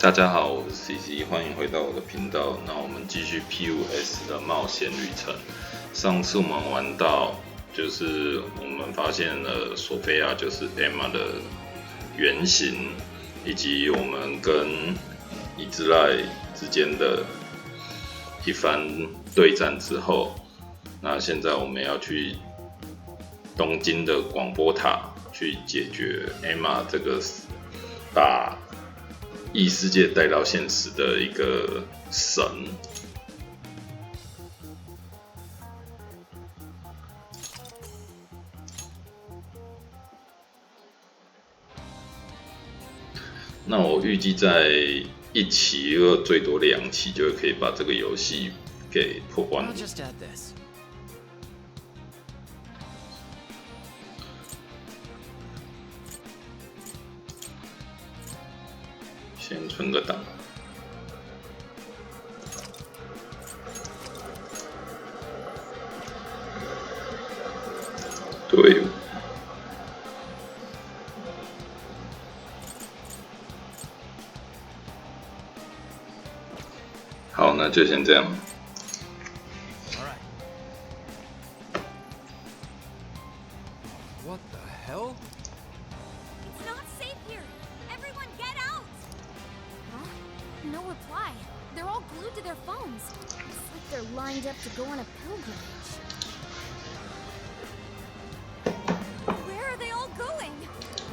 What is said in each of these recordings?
大家好，我是 CC， 欢迎回到我的频道。那我们继续 P5S 的冒险旅程。上次我们玩到，就是我们发现了索菲亚就是 Emma 的原型，以及我们跟伊兹赖之间的一番对战之后，那现在我们要去东京的广播塔去解决 Emma 这个把异世界带到现实的一个神。那我预计在1期最多2期就可以把这个游戏给破关了。先存个档。对。好，那就先这样。What the hell? It's not safe here. Everyone get out! Huh? No reply. They're all glued to their phones. It's like they're lined up to go on a pilgrimage. Where are they all going?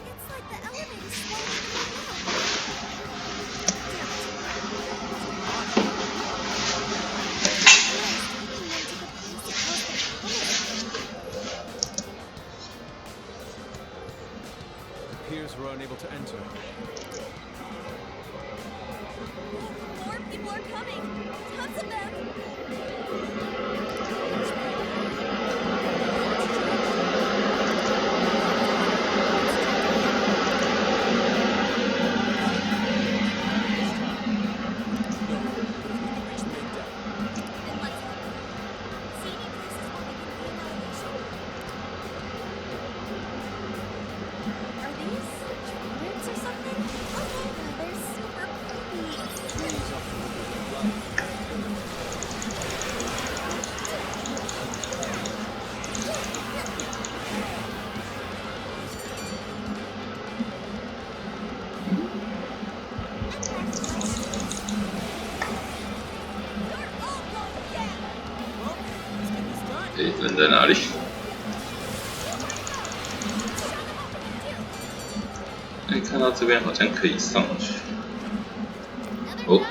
It's like the elevator's slowing down. Peers were unable to enter. More people are coming. Tons of them.欸，人在哪里？欸，看到这边好像可以上去。哦。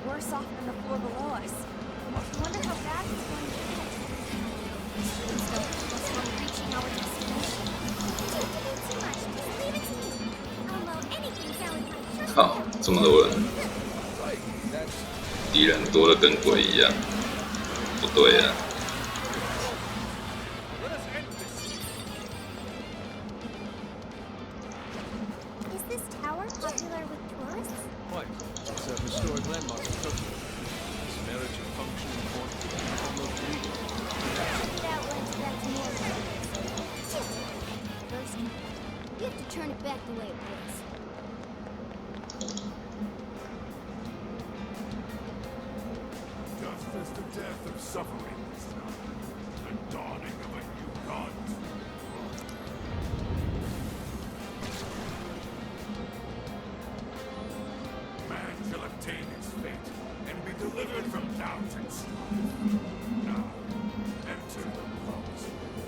Worse off than the floor below us. I wonder how bad it's going to get. Please don't keep us from reaching our destination. Don't give in too much. Just leave it to me. I'll mow anything down with my shirt. 好，这么多人，敌人多的跟鬼一样。不对啊。Is this tower popular with tourists? Quite. It's a historic landmark in Tokyo. Its merit and function important, almost legal. Check it out once that's more. First, you have to turn it back the way it was. death of suffering this time. The dawning of a new god. Man shall obtain its fate and be delivered from doubt and strife. Now, enter the promised land.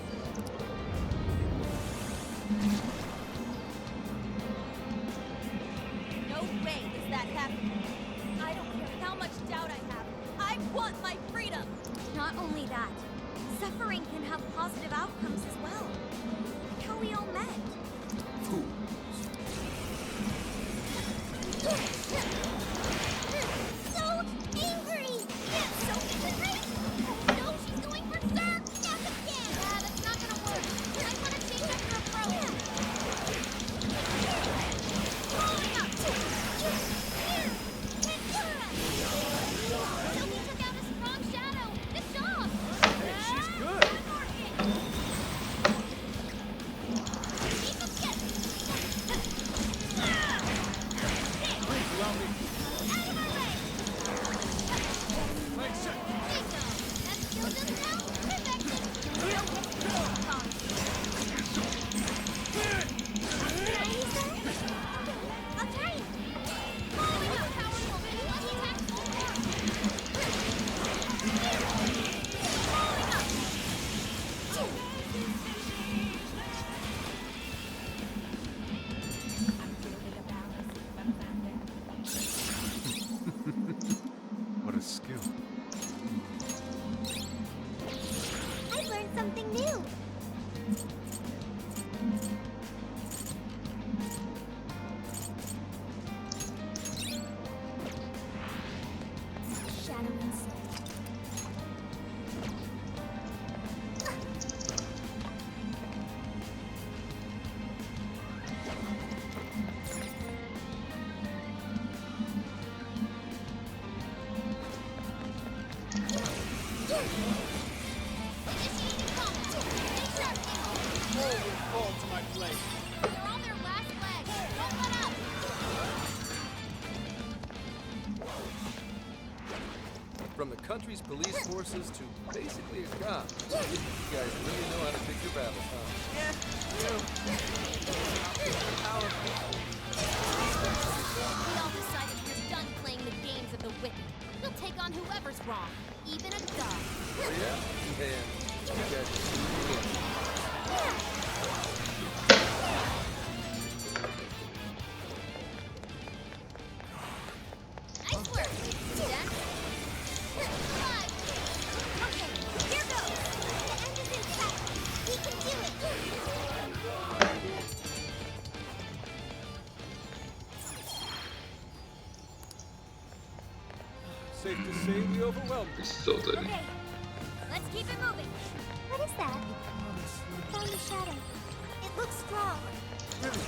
No way does that happen. I don't care how much doubt I have. I want my freedom! Not only that, suffering can have positive outcomes as well. Like how we all met. Fools. So angry! So angry! Oh no, she's going berserk! Not again! Yeah, that's not gonna work. I wanna change up her approach. Rolling up! Sophie took out a strong shadow! Good job! Hey, she's good. Please allow me. Out of my way! Nice shot. That skill just now? Perfected! I'll try it! Following up, powerful! Lucky attack full force! Following up! What a skill. I've learned something new! Shadow insect. Initiating combat! Stay sharp, Nickel! Always fall to my blade. They're on their last leg! Don't let up! From the country's police forces to basically a cop. You guys really know how to pick your battles, huh? We all decided we're done playing the games of the wicked. We'll take on whoever's wrong, even a god. Oh, yeah? And you guys are super good. Nice work, Jen. Five. Okay, here goes. The end is in sight. We can do it. Safe to say we overwhelmed them. 走这里。 Okay, let's keep it moving. What is that? Found a shadow. It looks strong. Really?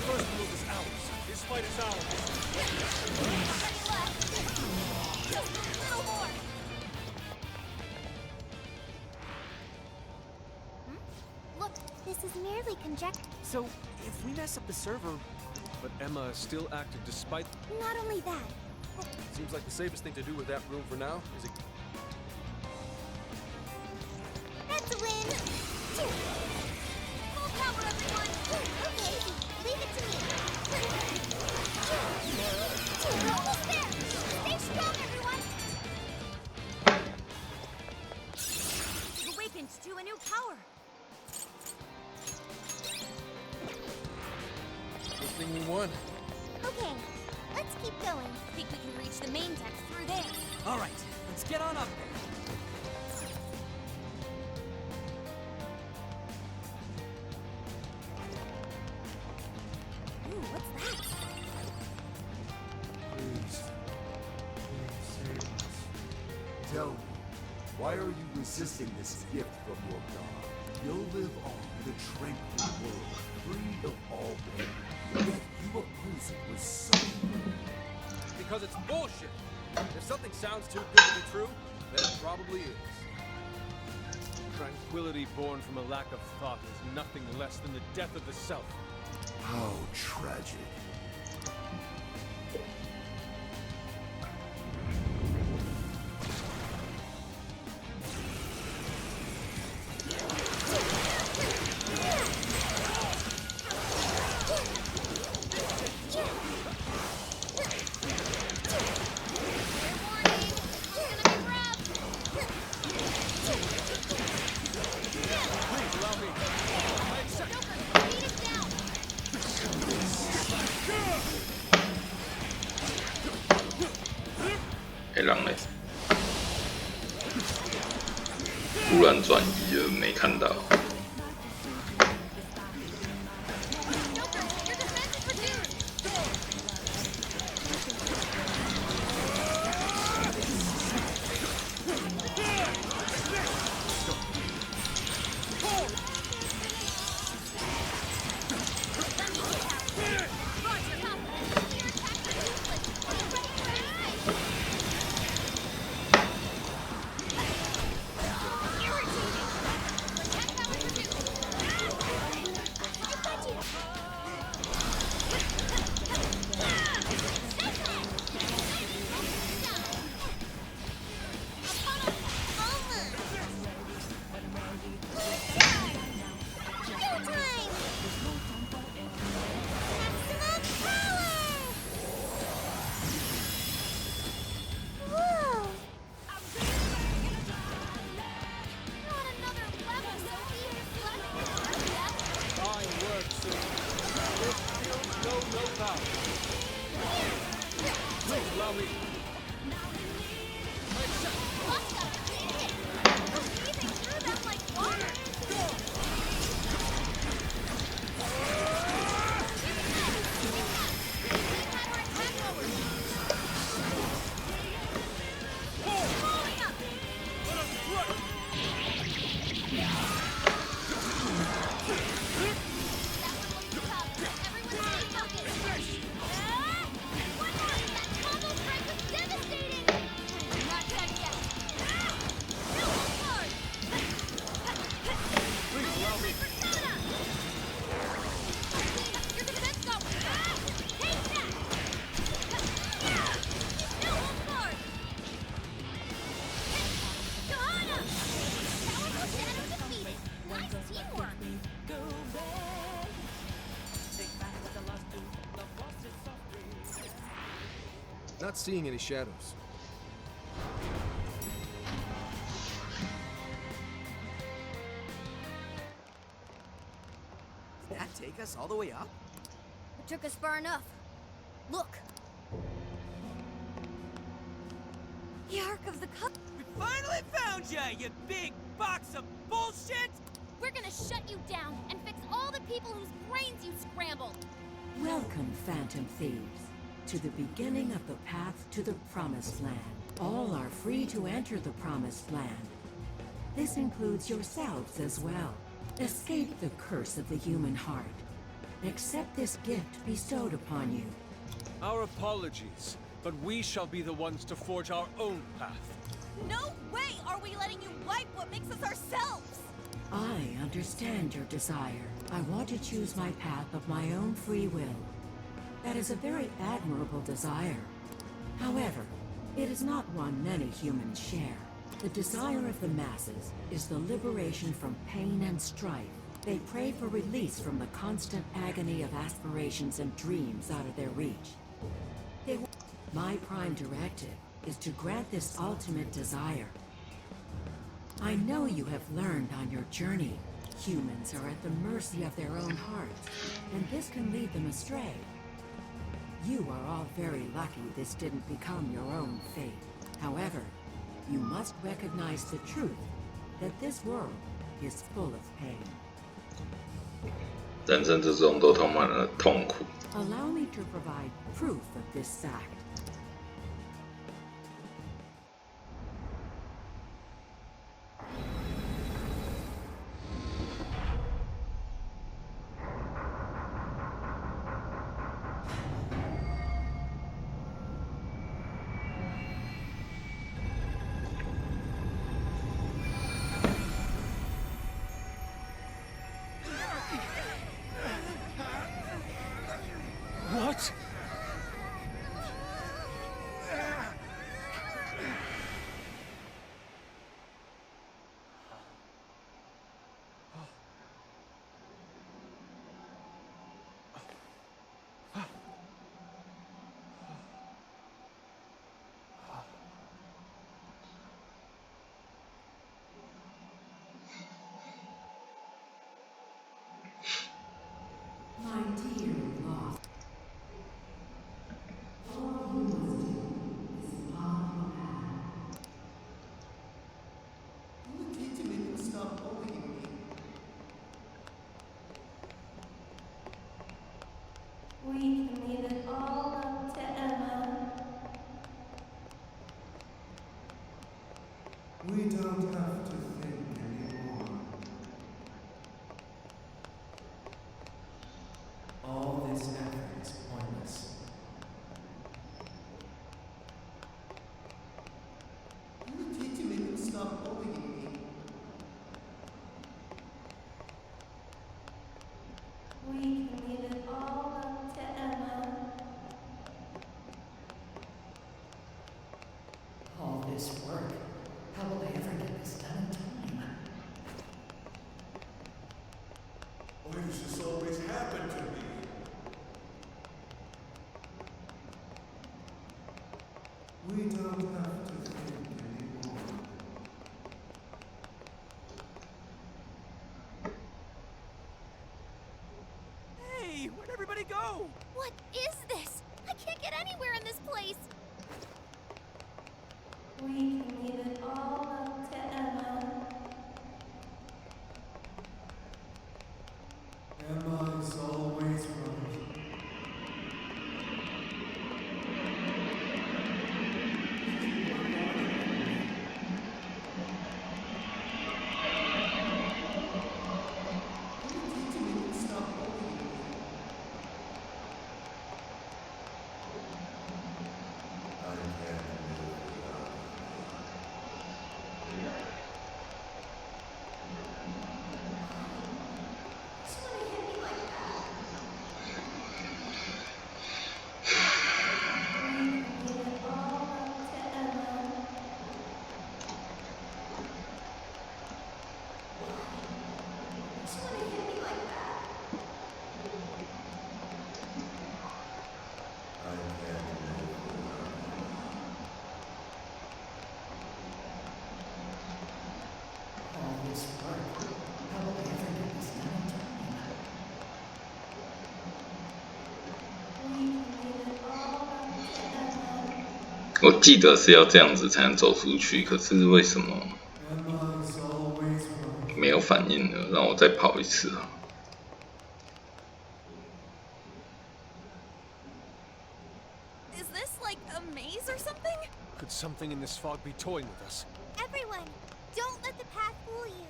First move is ours. This fight is ours. Already left. Just a little more. Look, this is merely conjecture. So, if we mess up the server... But Emma still acted despite... Not only that. Seems like the safest thing to do with that room for now is it. That's a win. Full power, everyone. Okay, leave it to me. We're almost there. Stay strong, everyone. You've awakened to a new power. Good thing we won. Okay, let's keep going. Think we can reach the main deck through there. All right, let's get on up there. Ooh, what's that? Please. Please. Tell me, why are you resisting this gift from your god? You'll live on in a tranquil world, free of all pain. Yet you oppose it with suffering. Because it's bullshit. If something sounds too good to be true, then it probably is. Tranquility born from a lack of thought is nothing less than the death of the self. How tragic. 突然转移了，没看到。Not seeing any shadows. Did that take us all the way up? It took us far enough. Look. The Ark of the Covenant. We finally found ya, you big box of bullshit! We're gonna shut you down and fix all the people whose brains you scrambled. Welcome, Phantom Thieves, to the beginning of the path to the Promised Land. All are free to enter the Promised Land. This includes yourselves as well. Escape the curse of the human heart. Accept this gift bestowed upon you. Our apologies, but we shall be the ones to forge our own path. No way are we letting you wipe what makes us ourselves! I understand your desire. I want to choose my path of my own free will. That is a very admirable desire. However, it is not one many humans share. The desire of the masses is the liberation from pain and strife. They pray for release from the constant agony of aspirations and dreams out of their reach. My prime directive is to grant this ultimate desire. I know you have learned on your journey. Humans are at the mercy of their own hearts, and this can lead them astray. You are all very lucky this didn't become your own fate. However, you must recognize the truth that this world is full of pain. 人生之中都充满了痛苦。 Allow me to provide proof of this fact. What? My dear lost. All you must do is follow the path. Look intimate go? What is this? I can't get anywhere in this place. We can leave it all up to Emma. Emma is always right.我记得是要这样子才能走出去，可是为什么没有反应呢？让我再跑一次啊！ Is this like a maze or something? Could something in this fog be toying with us? Everyone, don't let the path fool you.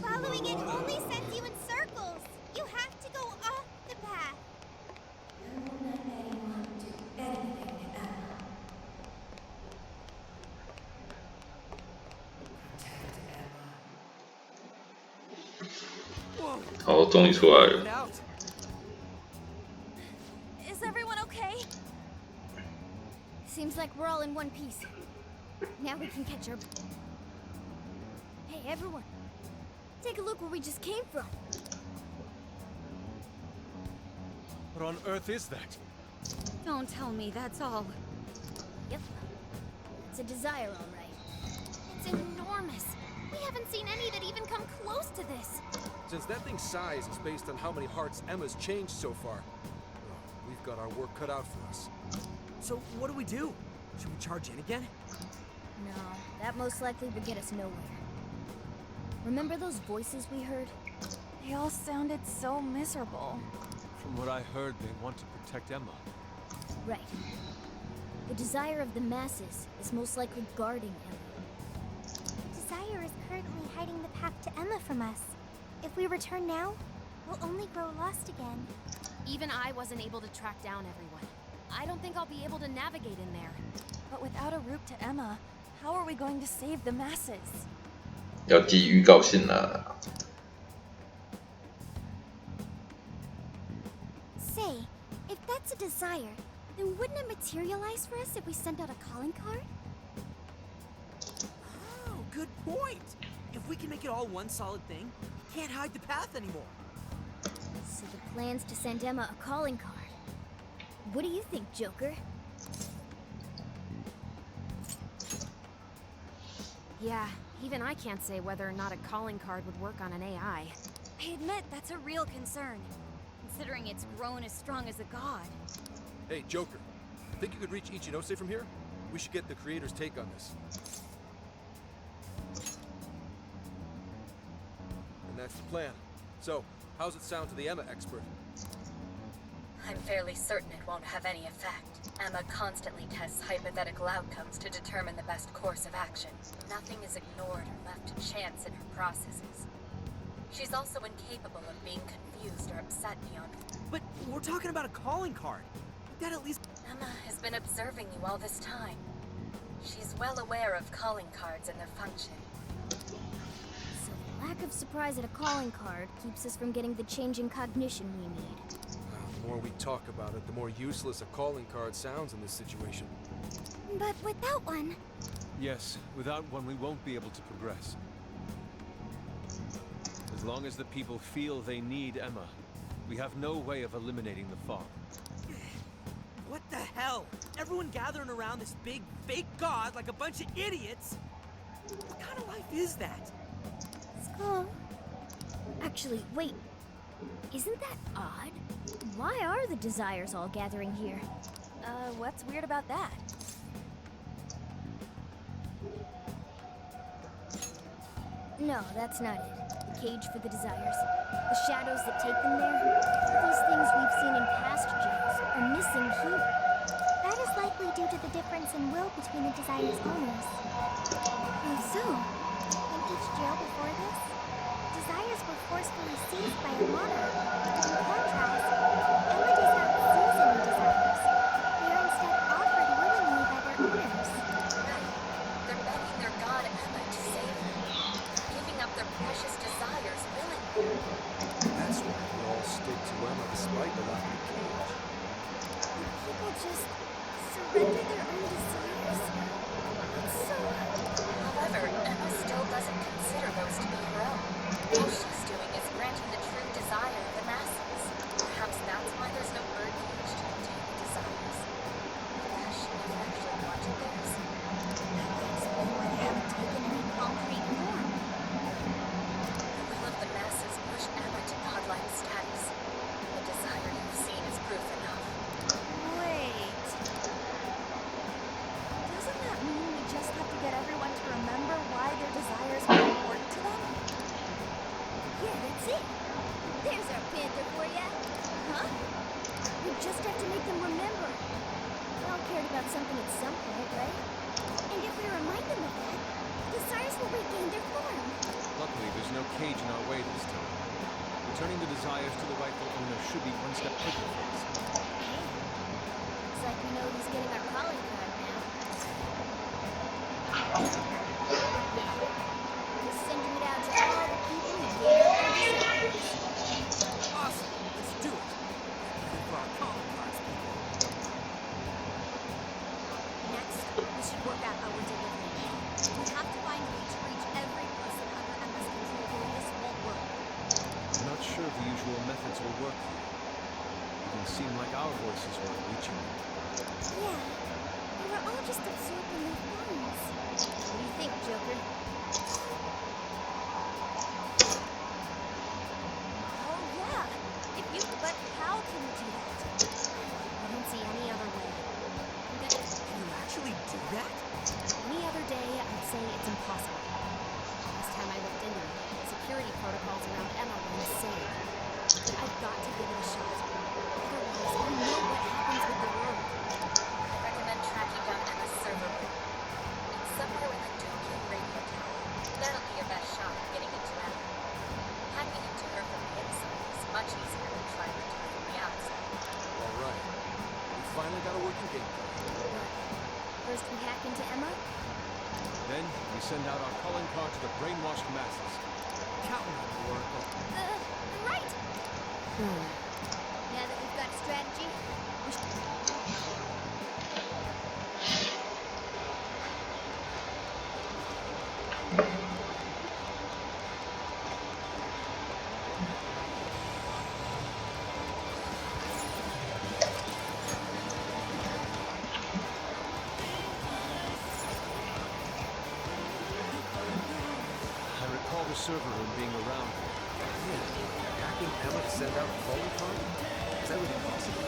Following it only sends you in circles. You have to go off the path. Don't let anyone do anything to Emma. Protect Emma. 好，终于出来了。 Is everyone okay? Seems like we're all in one piece. Now we can catch our... Hey, everyone. Take a look where we just came from. What on earth is that? Don't tell me that's all. Yep. It's a desire, all right. It's enormous. We haven't seen any that even come close to this. Since that thing's size is based on how many hearts Emma's changed so far, well, we've got our work cut out for us. So what do we do? Should we charge in again? No, that most likely would get us nowhere. Remember those voices we heard? They all sounded so miserable. From what I heard, they want to protect Emma. Right. The desire of the masses is most likely guarding Emma. Desire is currently hiding the path to Emma from us. If we return now, we'll only grow lost again. Even I wasn't able to track down everyone. I don't think I'll be able to navigate in there. But without a route to Emma, how are we going to save the masses? 要寄预告信啦。 Say, if that's a desire, then wouldn't it materialize for us if we sent out a calling card? Oh, good point. If we can make it all one solid thing, we can't hide the path anymore. So the plan's to send Emma a calling card. What do you think, Joker? Yeah, even I can't say whether or not a calling card would work on an AI. I admit that's a real concern, considering it's grown as strong as a god. Hey, Joker, think you could reach Ichinose from here? We should get the creator's take on this. And that's the plan. So, how's it sound to the Emma expert? I'm fairly certain it won't have any effect. Emma constantly tests hypothetical outcomes to determine the best course of action. Nothing is ignored or left to chance in her processes. She's also incapable of being confused or upset beyond... But we're talking about a calling card. That at least... Emma has been observing you all this time. She's well aware of calling cards and their function. So the lack of surprise at a calling card keeps us from getting the change in cognition we need. The more we talk about it, the more useless a calling card sounds in this situation. But without one... Yes, without one we won't be able to progress. As long as the people feel they need Emma, we have no way of eliminating the fog. What the hell? Everyone gathering around this big, fake god like a bunch of idiots? What kind of life is that? Skull. Actually, wait. Isn't that odd? Why are the desires all gathering here? What's weird about that? No, that's not it. The cage for the desires. The shadows that take them there. These things we've seen in past jails are missing here. That is likely due to the difference in will between the desire's owners. So, In each jail before this, desires were forcefully seized by a monarch. In contrast, Emma does not seize any desires. They are instead offered willingly by their owners. Right. They're begging their god Emma to save them. Giving up their precious desires willingly. That's why they all stick to Emma despite the lack of a cage. would people just surrender their own desires? It's so... However, Emma still doesn't consider those to be her own. All she's doing is granting the true desire of the masses. Perhaps that's why there's no bird cage to contain the desires. Because she never actually wanted theirs. Explain why they haven't taken any concrete form. The will of the masses pushed Emma to godlike status. The desire you've seen is proof enough. Wait. Doesn't that mean we just have to get everyone to remember why their desires are important to them? Yeah, that's it. There's our panther for ya. Huh? We just have to make them remember. They all cared about something at some point, right? And if we remind them of that, desires will regain their form. Luckily, there's no cage in our way this time. Returning the desires to the rightful owner should be one step quicker for us. Looks like we know who's getting our calling card now. Just sending it out to all the people who gave up their desires. Awesome. Let's do it. Good for our calling cards, people. Next, we should work out our delivery plan. We have to find a way to reach every person under Emma's control during this whole work. I'm not sure if the usual methods will work here. It can seem like our voices were reaching them. Yeah, they were all just absorbed in their phones. What do you think, Joker? Oh yeah! If you... But how can we do that? I don't see any other way. Can you actually do that? Any other day, I'd say it's impossible. Last time I looked into it, security protocols around Emma were insane. But I've got to give it a shot. Otherwise, I know what happens with the world. I recommend tracking down Emma's server room. It's somewhere in the Tokyo radio tower. That'll be your best shot at getting into Emma. Hacking into her from the inside is much easier than trying to do it from the outside. All right. We finally got a working game plan. First we hack into Emma. Then we send out our calling card to the brainwashed masses. Counting on you, Oracle. Right! Now that we've got a strategy, we should... I recall the server room being around. Hacking Emma to send out a calling card? Is that really possible?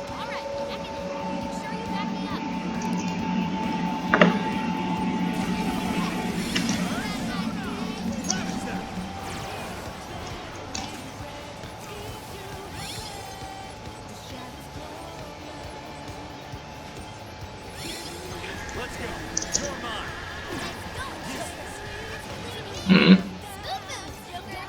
All right, hack it in. Make sure you back me up. Let's go. You're mine. Hmm? Smooth moves, Joker.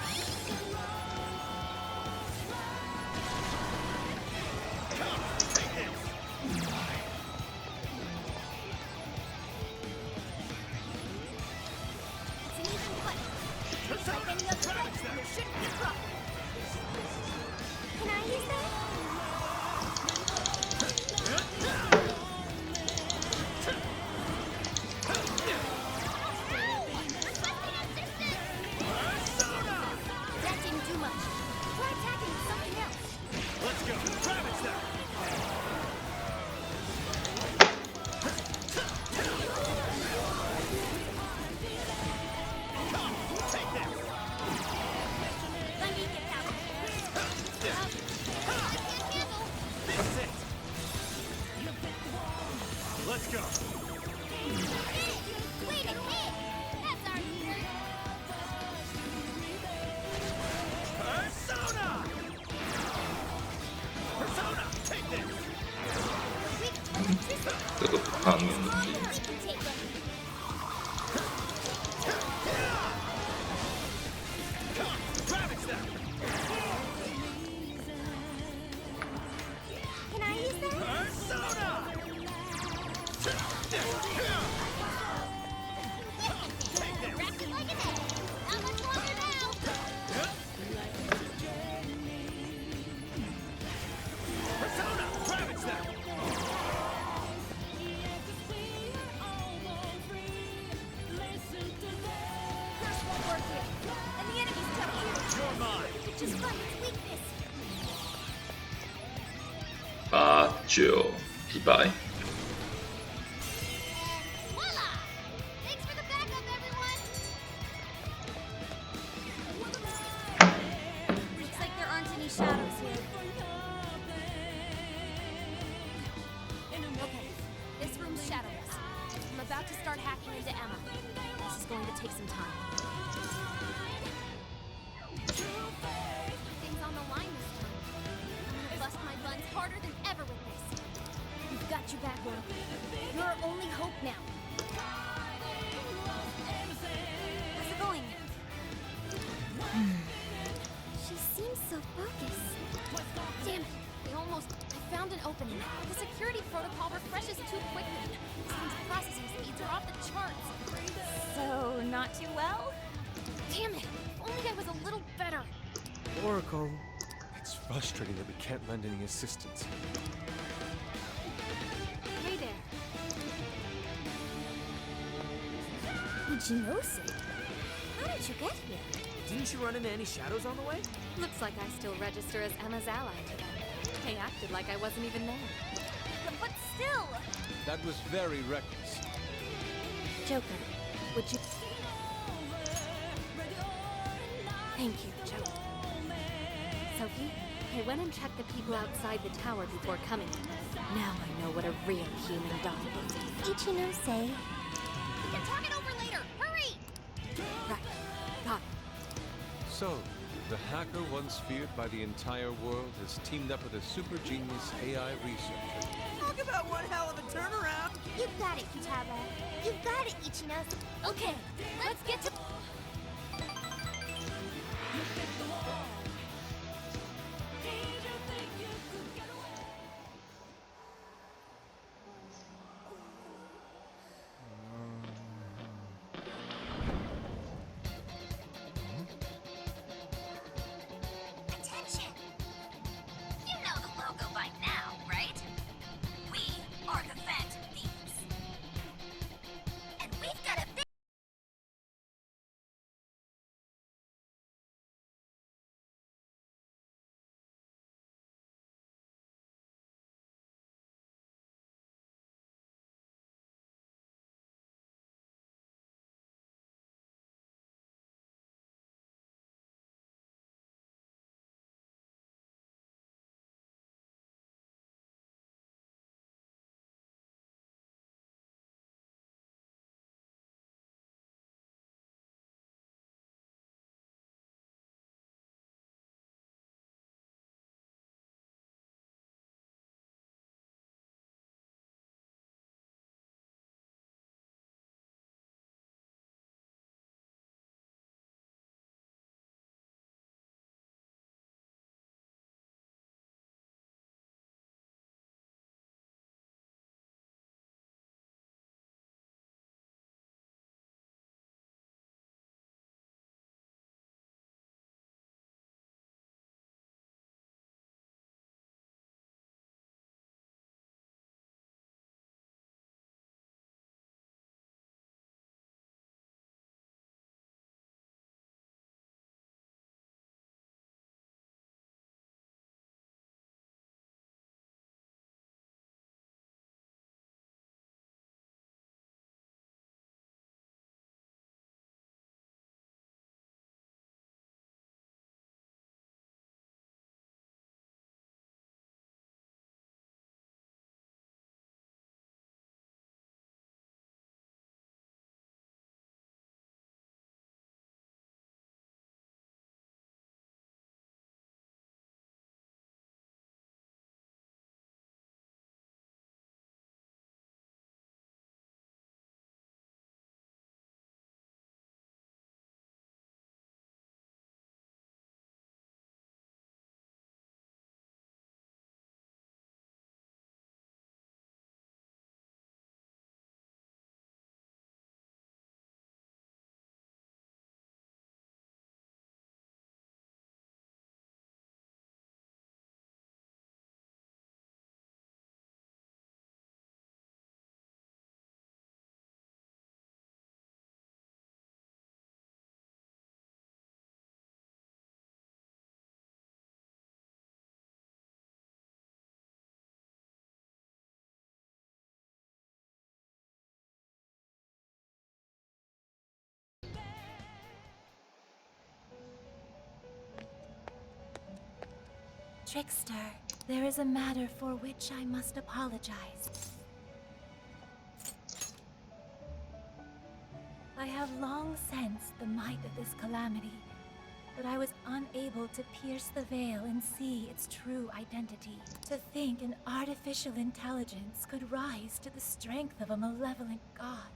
That's it. Let's go. Wait a minute! That's our turn! Persona! Persona, take this! 这个不怕面积。 We can take it! Ravage them! Can I use that? Persona! Wrapped it like an egg! Not much longer now! Persona, ravage them! Curse won't work here. And the enemy's tough too. You're mine. Just find its weakness. 8、9、100。 Voila! Thanks for the backup, everyone! Looks like there aren't any shadows here. Okay, this room's shadowless. I'm about to start hacking into Emma. This is going to take some time. Things on the line this time. I'm gonna bust my buns harder than ever with this. We've got you back, Will. You're our only hope now. How's it going? She seems so focused. Damn it! I found an opening. The security protocol refreshes too quickly. Sounds processing speeds are off the charts. So, not too well? Damn it! If only I was a little better. Oracle. It's frustrating that we can't lend any assistance. Hey there. Ujinose? How did you get here? Didn't you run into any shadows on the way? Looks like I still register as Emma's ally to them. They acted like I wasn't even there. But still! That was very reckless. Joker, would you... Thank you, Joker. Sophie, I went and checked the people outside the tower before coming. Now I know what a real human dog is. Ichinose. We can talk it over later! Hurry! Right. Got it. So, the hacker once feared by the entire world has teamed up with a super genius AI researcher. Talk about one hell of a turnaround. You got it, Kitaba. You got it, Ichinose. Okay, let's get to... trickster, there is a matter for which I must apologize. I have long sensed the might of this calamity, but I was unable to pierce the veil and see its true identity. To think an artificial intelligence could rise to the strength of a malevolent god.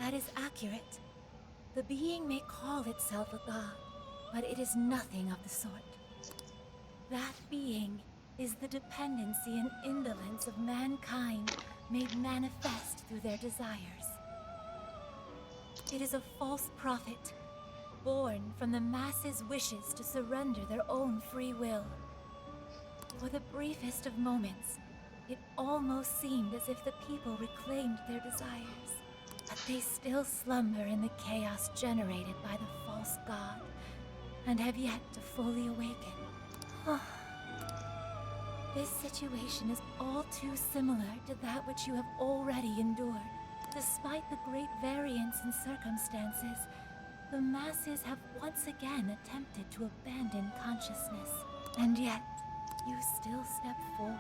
That is accurate. The being may call itself a god, but it is nothing of the sort. That being is the dependency and indolence of mankind made manifest through their desires. It is a false prophet, born from the masses' wishes to surrender their own free will. For the briefest of moments, it almost seemed as if the people reclaimed their desires. But they still slumber in the chaos generated by the false god, and have yet to fully awaken. This situation is all too similar to that which you have already endured. Despite the great variance in circumstances, the masses have once again attempted to abandon consciousness. And yet, you still step forward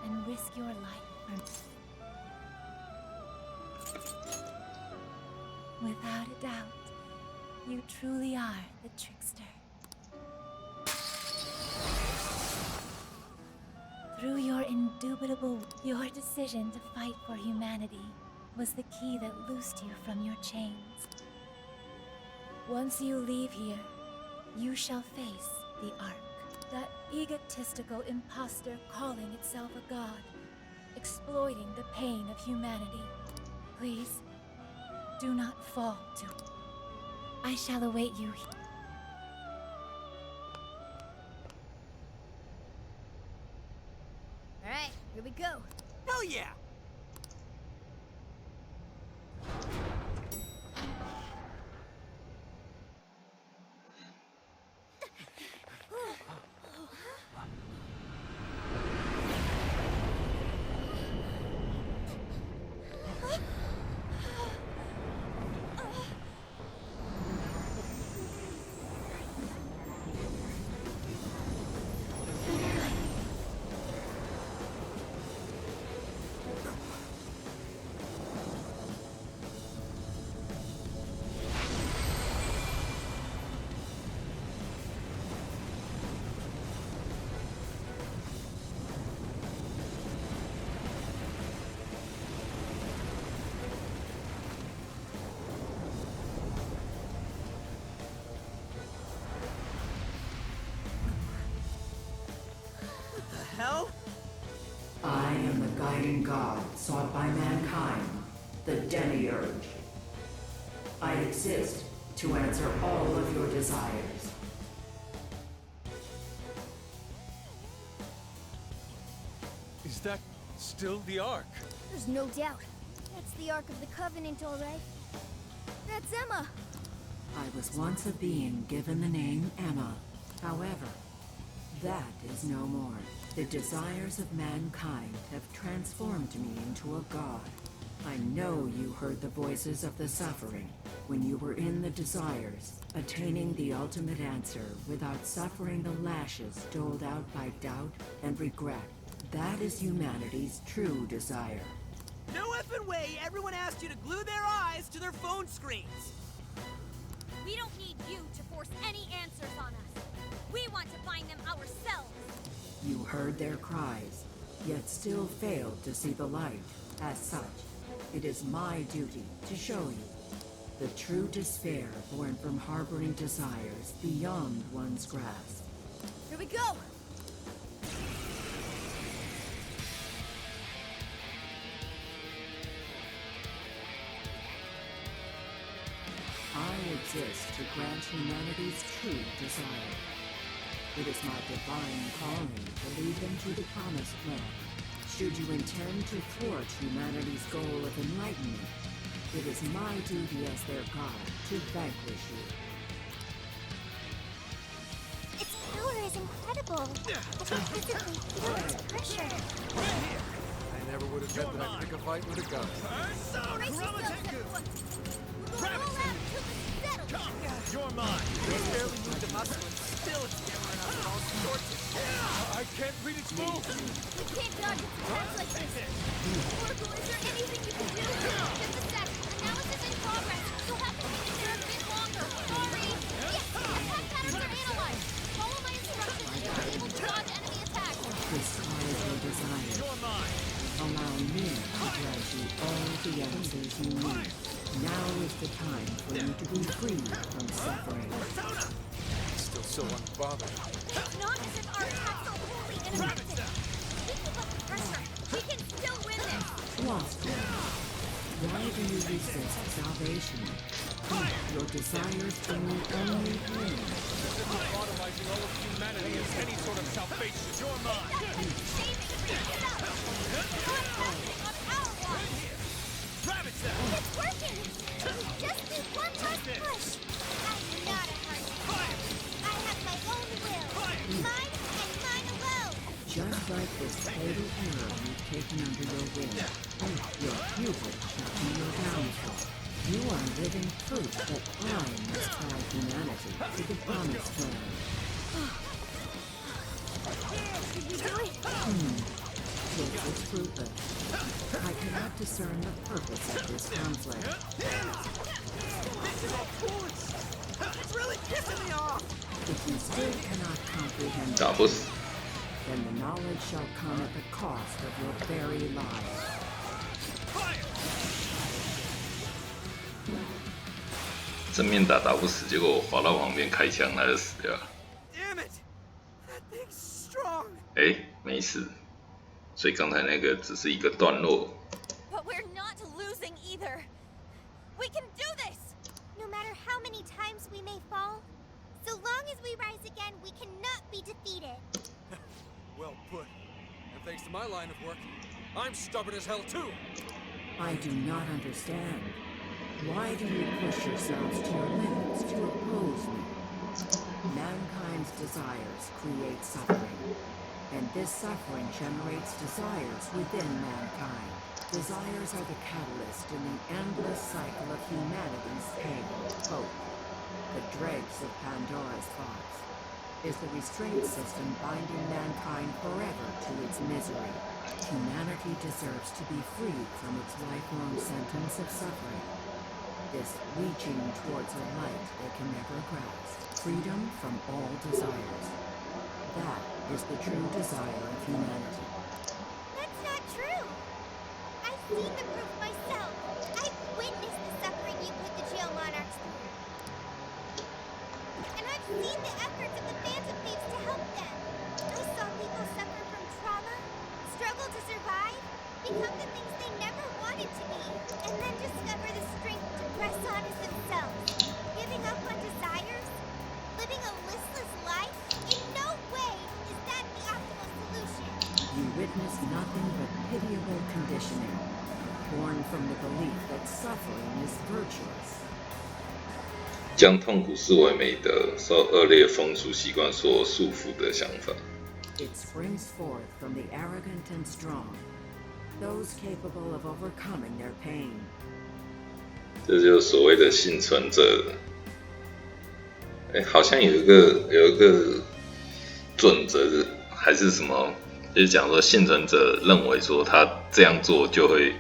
and risk your life Without a doubt, you truly are the trickster. Through your indubitable, your decision to fight for humanity was the key that loosed you from your chains. Once you leave here, you shall face the Ark. That egotistical imposter calling itself a god, exploiting the pain of humanity. Please, do not fall to it. I shall await you here. Alright, here we go. Hell yeah! Hell? I am the guiding god sought by mankind, the Demiurge. I exist to answer all of your desires. Is that still the Ark? There's no doubt. That's the Ark of the Covenant, all right. That's Emma. I was once a being given the name Emma. However, that is no more. The desires of mankind have transformed me into a god. I know you heard the voices of the suffering when you were in the desires, attaining the ultimate answer without suffering the lashes doled out by doubt and regret. That is humanity's true desire. No effing way everyone asked you to glue their eyes to their phone screens! We don't need you to force any answers on us. We want to find them ourselves. You heard their cries, yet still failed to see the light. As such, it is my duty to show you the true despair born from harboring desires beyond one's grasp. Here we go. I exist to grant humanity's true desire. It is my divine calling to lead them to the promised land. Should you intend to thwart humanity's goal of enlightenment, it is my duty as their god to vanquish you. Its power is incredible. I can physically feel its pressure. I never would have bet that I'd pick a fight with a gun. Brace yourselves, everyone. We're going all out until this is settled. You're mine. They barely moved the muscle and still it's hammering out with all sorts of I can't read its moves. We can't dodge its attacks like this. Oracle, is there anything you can do? Just a sec. Analysis in progress. You'll have to hang in there a bit longer. Sorry. Yes, attack patterns are analyzed. Follow my instructions and you'll be able to dodge enemy attacks. Disguise your desire. You're mine. Allow me to grant you all the answers you need. Now is the time for you to be free from suffering. Still so unbothered. It's not as if our attacks are wholly ineffective. We keep up the pressure. We can still win this. Lost one. Why do you resist salvation? Your desires bring you only pain. Automizing all of humanity as any sort of salvation. You're mine. Saving for yourself. Not focusing on our wants. Ravage them. It's working. Just need one last push. I'm not a hard man. I have my own will. Mine and mine alone. Just like this fatal error you've taken under your wing, your hubris shall be your downfall. You are living proof that I must guide humanity to the promised land. Did we do it? This is fruitless. I cannot discern the purpose of this conflict. This is all foolish. It's really pissing me off. If you still cannot comprehend 打不死。 then the knowledge shall come at the cost of your very lives. 正面打不死，结果我滑到旁边开枪，他就死掉了。 Damn it! That thing's strong. 没事。所以刚才那个只是一个段落。 But we're not losing either. We can do this. No matter how many times we may fall, so long as we rise again, we cannot be defeated. Well put. And thanks to my line of work, I'm stubborn as hell too. I do not understand. Why do you push yourselves to your limits to oppose me? Mankind's desires create suffering, and this suffering generates desires within mankind. Desires are the catalyst in the endless cycle of humanity's pain, hope. The dregs of Pandora's box is the restraint system binding mankind forever to its misery. Humanity deserves to be freed from its lifelong sentence of suffering. This reaching towards a light they can never grasp. Freedom from all desires. That is the true desire of humanity. That's not true. I've seen the proof myself. I've witnessed the suffering you put the jail monarchs through. And I've seen the efforts of the Phantom Thieves to help them. I saw people suffer from trauma, struggle to survive, become the things they never wanted to be, and then discover the strength to press on as themselves. Giving up on desires? Living a listless life? In no way is that the optimal solution. You witness nothing but pitiable conditioning, born from the belief that suffering is virtuous. 将痛苦视为美德，受恶劣风俗习惯所束缚的想法。 It springs forth from the arrogant and strong, those capable of overcoming their pain. 这就是所谓的幸存者。好像有一个准则还是什么，就是讲说幸存者认为说他这样做就会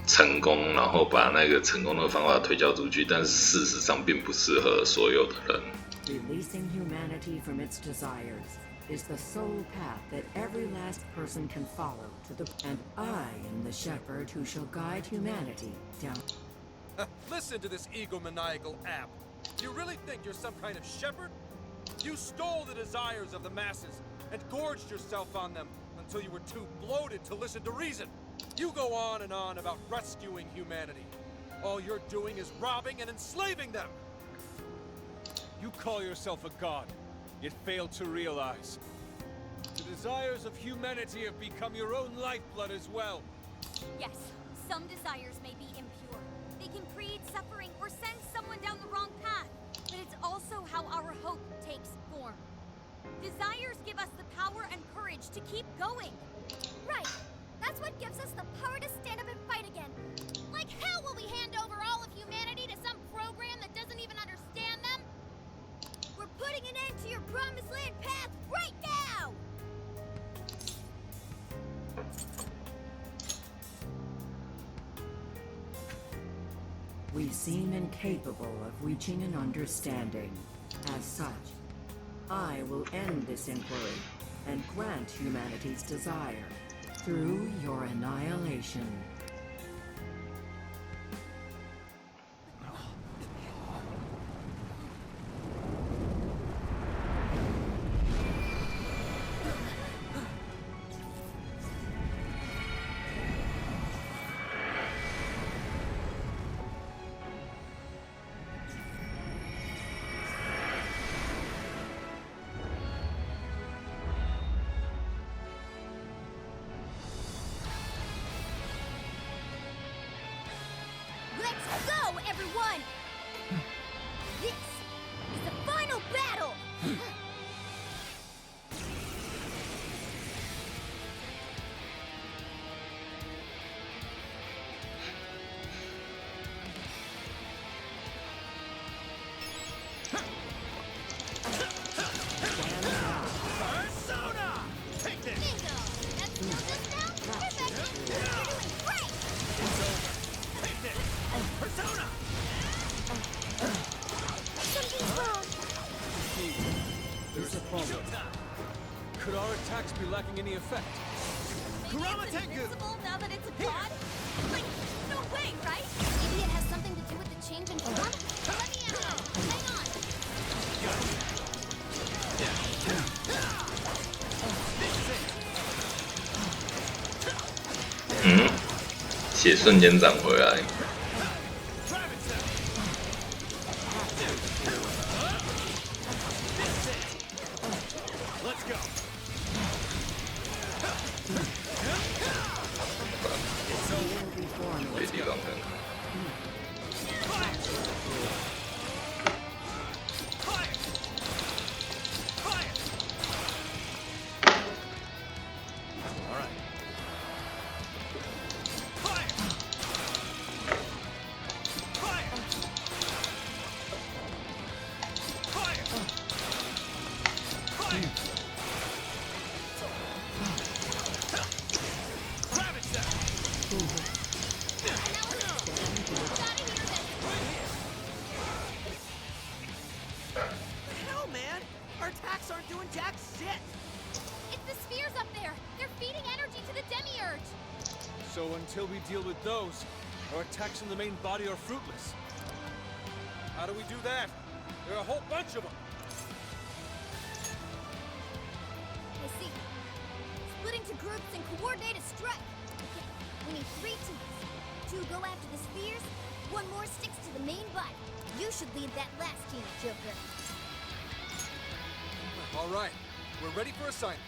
成功，然后把那个成功的方法推销出去，但是事实上并不适合所有的人。 Releasing humanity from its desires is the sole path that every last person can follow to the... And I am the shepherd who shall guide humanity down... Listen to this egomaniacal app. You really think you're some kind of shepherd? You stole the desires of the masses and gorged yourself on them until you were too bloated to listen to reason. You go on and on about rescuing humanity. All you're doing is robbing and enslaving them. You call yourself a god, yet fail to realize the desires of humanity have become your own lifeblood as well. Yes, some desires may be impure. They can create suffering or send someone down the wrong path. But it's also how our hope takes form. Desires give us the power and courage to keep going. Right. That's what gives us the power to stand up and fight again. Like hell will we hand over all of humanity to some program that doesn't even understand putting an end to your promised land path right now! We seem incapable of reaching an understanding. As such, I will end this inquiry and grant humanity's desire through your annihilation. Let's go, everyone! This is the final battle! Persona! Take this! Bingo! That's just now? Perfect! You're doing great! Take this! Persona! Something's wrong. There's a problem. Could our attacks be lacking any effect? Maybe Kurama it's Tengu! invincible now that it's a god? Like, no way, right? Maybe it has something to do with the change in form? Let me out! Hang on!嗯，血瞬间涨回来。 Let's go! 别地方看。 Hell, man! Our attacks aren't doing jack shit! It's the spheres up there! They're feeding energy to the demiurge! So until we deal with those, our attacks in the main body are fruitless. How do we do that? There are a whole bunch of them! I see. Split into groups and coordinate a strike. Okay, we need 3 teams. 2 go after the spheres, 1 more sticks to the main body. You should lead that last team, Joker. All right, we're ready for assignment.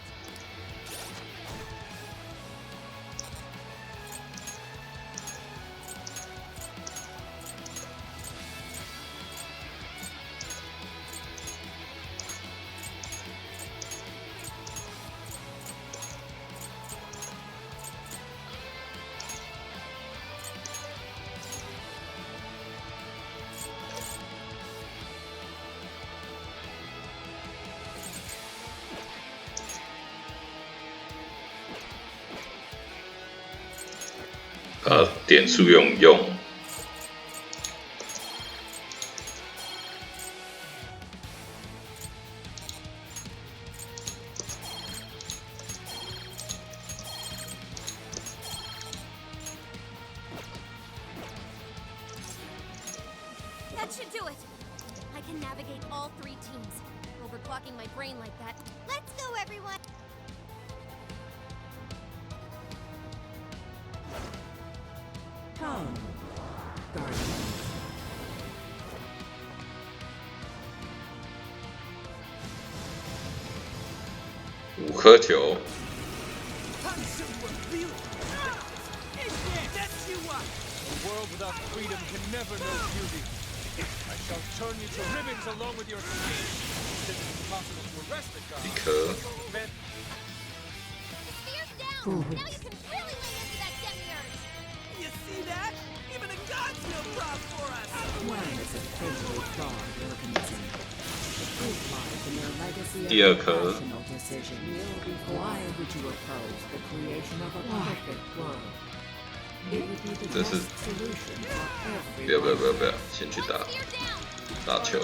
点数用。That should do it. I can navigate all 3 teams. Overclocking my brain like that. Let's go, everyone! Come, Guardians. 5颗球。 A world without freedom can never know beauty. I shall turn you to ribbons along with your skin. Since it's impossible to arrest the god. 1颗。 Man, The spear's down! Now you can really lay into that demiurge! You see that? Even the gods feel proud for us! Man is a fatally flawed organism. The truth lies legacy of 第二 a 颗 rational decision. Why would you oppose the creation of a perfect world? It would be the 这是 best solution for 不要 everyone. 不要，先去打球。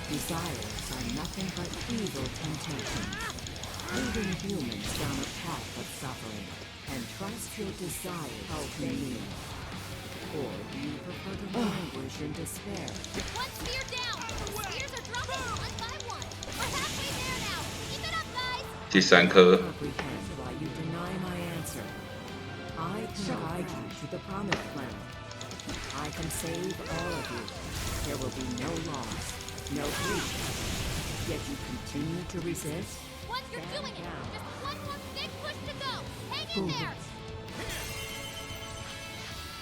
Desires are nothing but evil temptations, leading humans down a path of suffering. And trust your desire to me. Or do you prefer to languish in despair? One spear down! Spears are dropping one by one. We're halfway there now. Keep it up, guys! 第三颗 Comprehend why you deny my answer. I can guide you to the promised land. I can save all of you. There will be no loss, no grief. Yet you continue to resist? Once you're Stand doing it, down. just one more big push to go. Hang in there!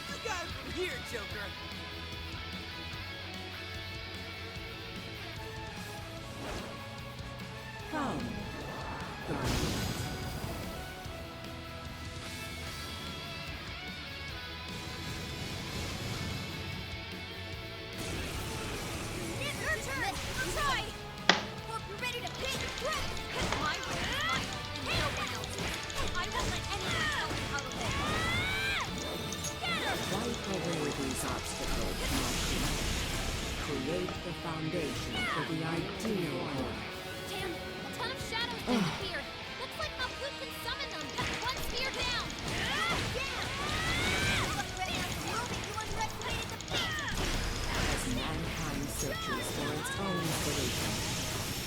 You got it from here, Joker. Come, guardian. It's your turn! Try! We're ready to big breath! My way is mine, and no one else's. I won't let anyone tell me how to live. Get him! Wipe away these obstacles, my king. Create the foundation for the ideal world. Damn, a ton of shadows disappeared. Looks like my flute can summon them. One spear down. As mankind searches for its own solution,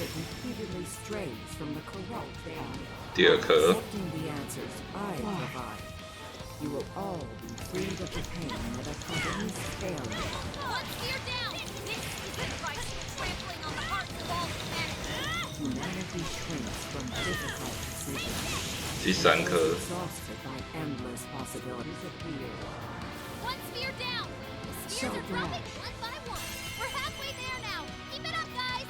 it repeatedly strays from the correct path. 第二颗 Accepting the answers I provide, you will all be freed of the pain that accompanies failure. One spear down. This isn't right. Trampling on the hearts of all humanity. Humanity shrinks from difficult decisions. 第三颗 Exhausted by endless possibilities appear. One spear down. The spears are dropping one by one. We're halfway there now. Keep it up, guys.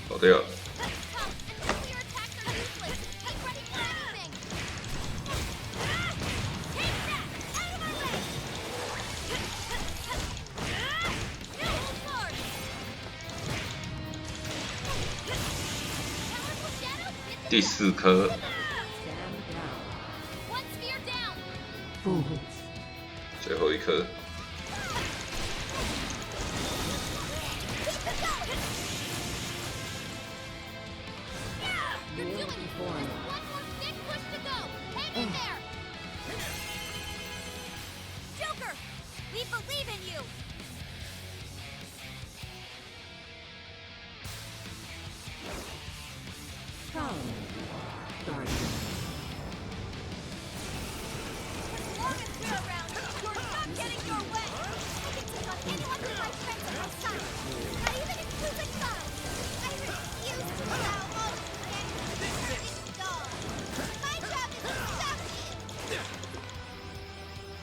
跑掉。 Come, and nuclear attacks are useless. Get ready for anything. Take that! Out of my way! Hold hard! Powerful shadows, get 第四颗 Stand down. one spear down. Fools. 最后一颗 You're doing it. Just before me. one more big push to go. Hang in there. Joker, we believe in you. Come, guardian. As long as we're around, you're not getting your way. I can take on anyone with my friends on my side. Not even including God. I refuse to allow all humanity to be installed. My job is to stop you.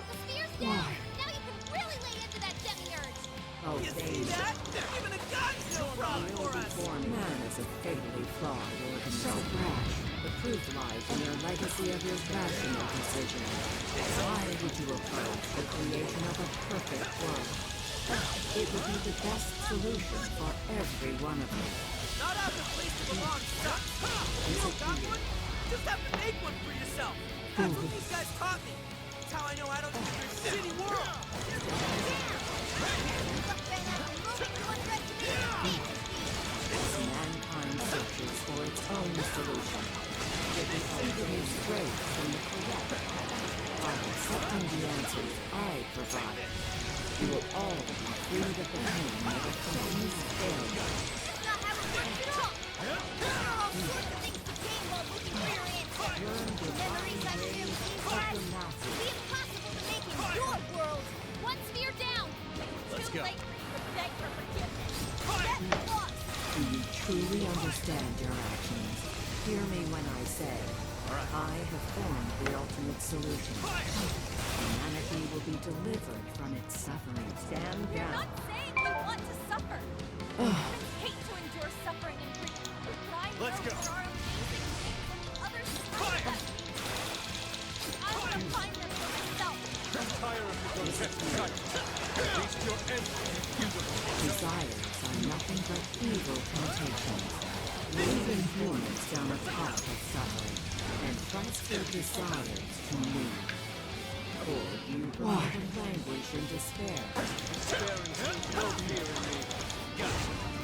The spear's down. Now you can really lay into that demiurge. Oh, You see they that? Even a god's no problem for us. Man is a fatally flawed organism. So rash. The proof lies in your legacy of irrational decisions. Why would you oppose the creation of a perfect world? It would be the best solution for every one of you. Not out the place to belong sucks. You don't got one? Just have to make one for yourself. That's what these guys taught me. That's how I know I don't live in your shitty world. As mankind searches for its own solution, it repeatedly strays from the correct path. By accepting the answers I provide, you will all be freed of the pain that accompanies failure. That's not how it works at all. There are all sorts of things to gain while looking for your answer. Learn the Memories I've ways shared with these of guys. the It'll masses. be impossible to make in your world. One spear down. Let's Too go. late for you to beg for forgiveness. Get lost. Do you truly understand your actions? Hear me when I say, I have formed the ultimate solution. Humanity will be delivered from its suffering. Stand We're down. not saying we want to suffer. Humans hate to endure suffering and grief. But I know Let's go. there are amazing things on the other side of that. I want to find them for myself. I'm tired of Desires are nothing but evil temptations, leading humans down a path of suffering, and thrust their desires to me. Or you go to languish in despair. Despairing sees no fear in me. As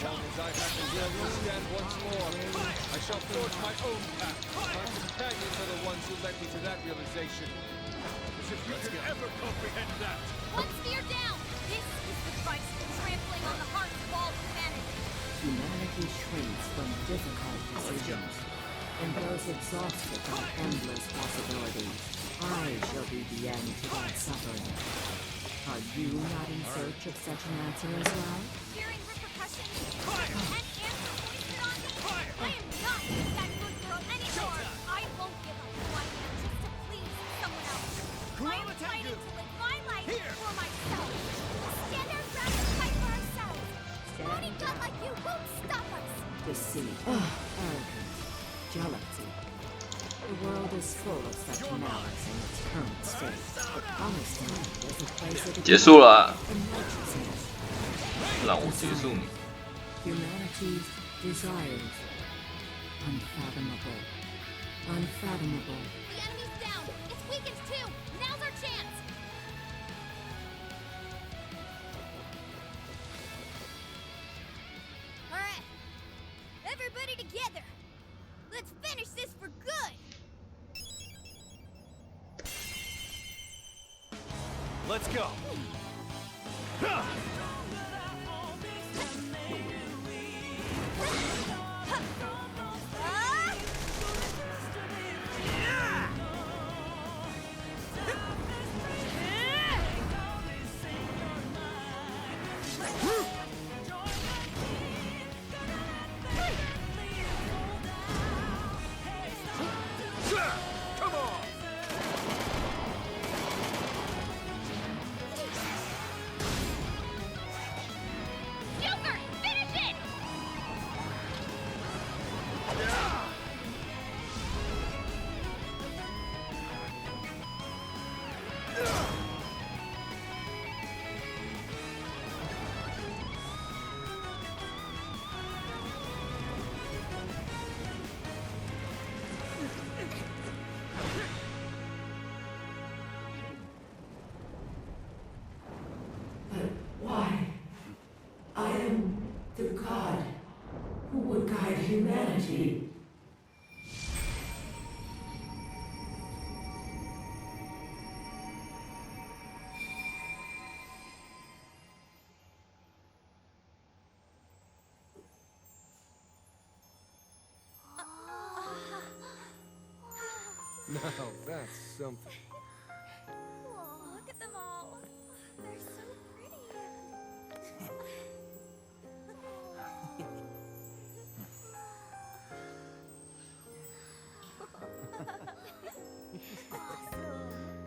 long as I have the will to stand once more, I shall forge my own path. My companions are the ones who led me to that realization. As if you could ever comprehend that. One sphere down! This is the price for trampling on the hearts of all humanity. Humanity shrinks from difficult decisions, and grows exhausted by endless possibilities. I shall be the end to that suffering. Are you not in search of such an answer as well? Fearing repercussions and answer foisted on me. I am not that good girl anymore. I won't give up who I am just to please someone else. I am fighting to live my life for myself. Stand our ground and fight for ourselves. Moody blood like you won't stop us. Deceit, arrogance, jealousy. The world is full of such malice in its current state. But promised land is a place of 结束了， and righteousness. 让我结束你。 Humanity's desires. Unfathomable. Unfathomable. The enemy's down. It's weakened too. Now's our chance. All right. Everybody together. Let's finish this for good. Let's go. Come on. Joker, finish it! But why? I am the god who would guide humanity. Now that's something. Look at them all. They're so pretty.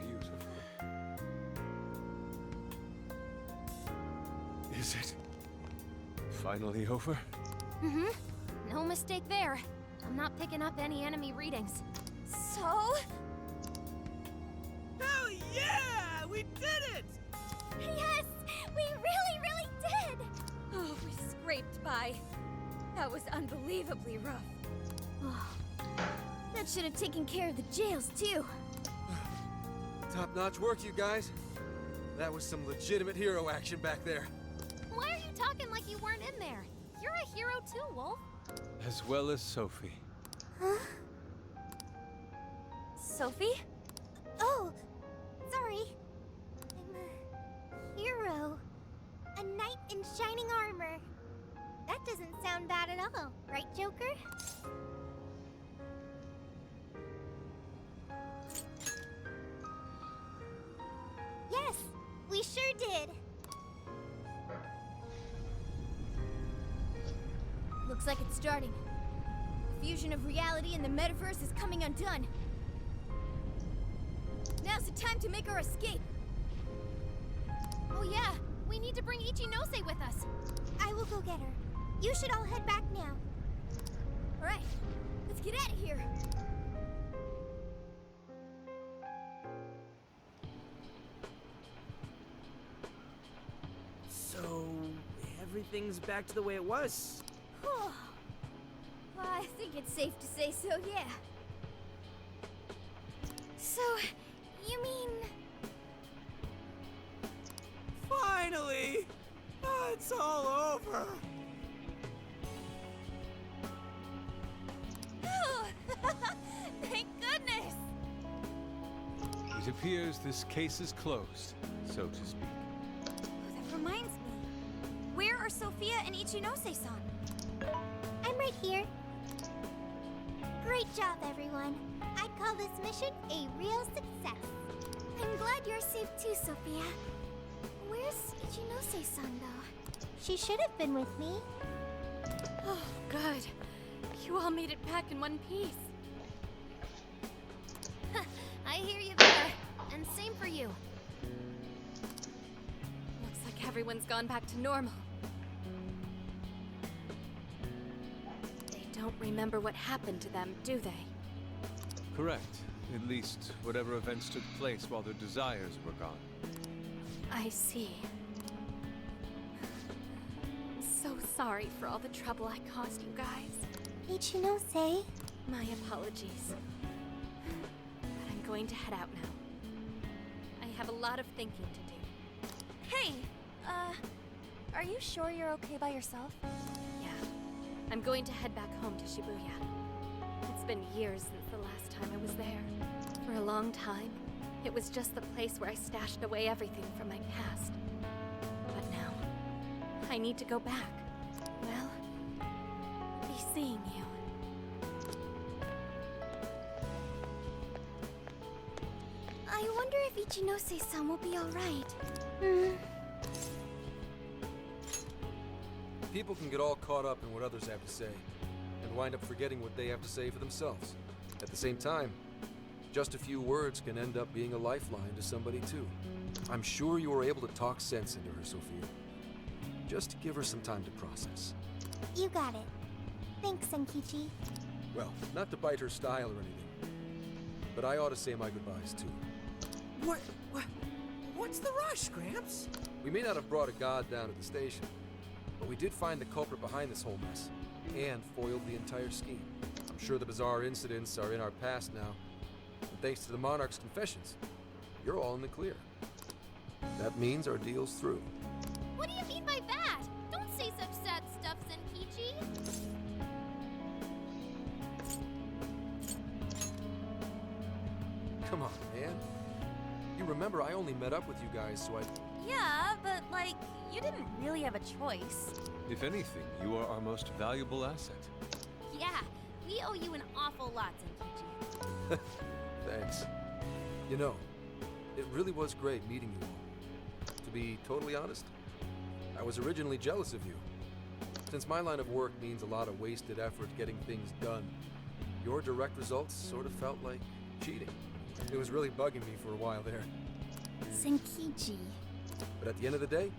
Beautiful. Is it finally over? Mm-hmm. No mistake there. I'm not picking up any enemy readings. So? Hell yeah! We did it! Yes! We really did! Oh, we scraped by. That was unbelievably rough. Oh, that should have taken care of the jails, too. Top-notch work, you guys. That was some legitimate hero action back there. Why are you talking like you weren't in there? You're a hero too, Wolf. As well as Sophie. Huh? Sophie? Oh, sorry. I'm a hero. A knight in shining armor. That doesn't sound bad at all, right, Joker? Yes, we sure did. Looks like it's starting. The fusion of reality and the metaverse is coming undone. Now's the time to make our escape. Oh yeah, we need to bring Ichinose with us. I will go get her. You should all head back now. All right, let's get out of here. everything's back to the way it was. Well, I think it's safe to say so, yeah. So, you mean... Finally! It's all over! Thank goodness! It appears this case is closed, so to speak. That reminds me. Where are Sophia and Ichinose-san? I'm right here. Great job, everyone. I'd call this mission a real success. I'm glad you're safe too, Sophia. Where's Ichinose-san, though? She should have been with me. Oh, good. You all made it back in one piece. I hear you there. And same for you. Looks like everyone's gone back to normal. They don't remember what happened to them, do they? Correct. At least, whatever events took place while their desires were gone. I see. I'm so sorry for all the trouble I caused you guys. Ichinose? My apologies. But I'm going to head out now. I have a lot of thinking to do. Hey, are you sure you're okay by yourself? Yeah. I'm going to head back home to Shibuya. It's been years since the last time I was there. For a long time, it was just the place where I stashed away everything from my past. But now, I need to go back. Well, be seeing you. I wonder if Ichinose-san will be alright. People can get all caught up in what others have to say, and wind up forgetting what they have to say for themselves. At the same time, just a few words can end up being a lifeline to somebody too. I'm sure you were able to talk sense into her, Sophia. Just give her some time to process. You got it. Thanks, Senkichi. Well, not to bite her style or anything, but I ought to say my goodbyes too. What's the rush, Gramps? We may not have brought a god down at the station, but we did find the culprit behind this whole mess, and foiled the entire scheme. I'm sure the bizarre incidents are in our past now, and thanks to the Monarch's confessions, you're all in the clear. That means our deal's through. What do you mean by that? Don't say such sad stuff, Zenkichi. Come on, man. You remember I only met up with you guys so I... Yeah, but like, you didn't really have a choice. If anything, you are our most valuable asset. Yeah, we owe you an awful lot, Zenkichi. Thanks. You know, it really was great meeting you all. To be totally honest, I was originally jealous of you. Since my line of work means a lot of wasted effort getting things done, your direct results sort of felt like cheating. It was really bugging me for a while there. Zenkichi. But at the end of the day,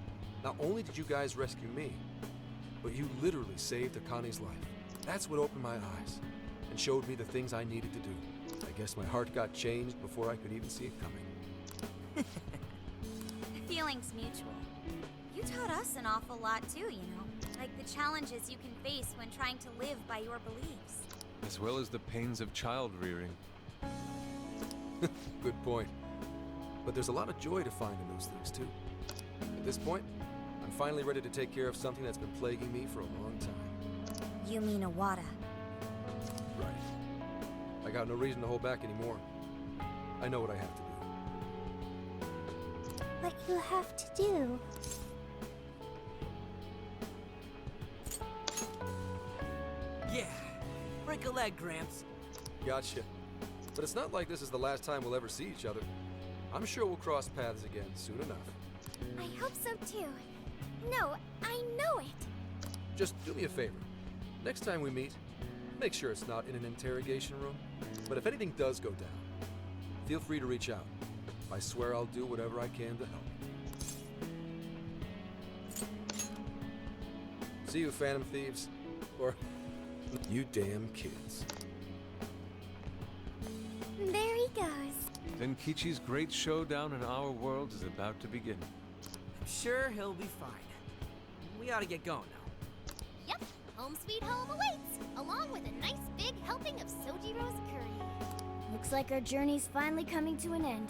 not only did you guys rescue me, but you literally saved Akane's life. That's what opened my eyes and showed me the things I needed to do. I guess my heart got changed before I could even see it coming. Feelings mutual. You taught us an awful lot too, you know. Like the challenges you can face when trying to live by your beliefs. As well as the pains of child rearing. Good point. But there's a lot of joy to find in those things too. At this point, I'm finally ready to take care of something that's been plaguing me for a long time. You mean Awada? Right. I got no reason to hold back anymore. I know what I have to do. What you have to do. Yeah. Break a leg, Gramps. Gotcha. But it's not like this is the last time we'll ever see each other. I'm sure we'll cross paths again soon enough. I hope so too. No, I know it. Just do me a favor. Next time we meet, make sure it's not in an interrogation room. But if anything does go down, feel free to reach out. I swear I'll do whatever I can to help. See you, Phantom Thieves. Or you damn kids. There he goes. Then Kichi's great showdown in our world is about to begin. I'm sure he'll be fine. we ought to get going now. Yep, home sweet home awaits, along with a nice big helping of Sojiro's curry. Looks like our journey's finally coming to an end.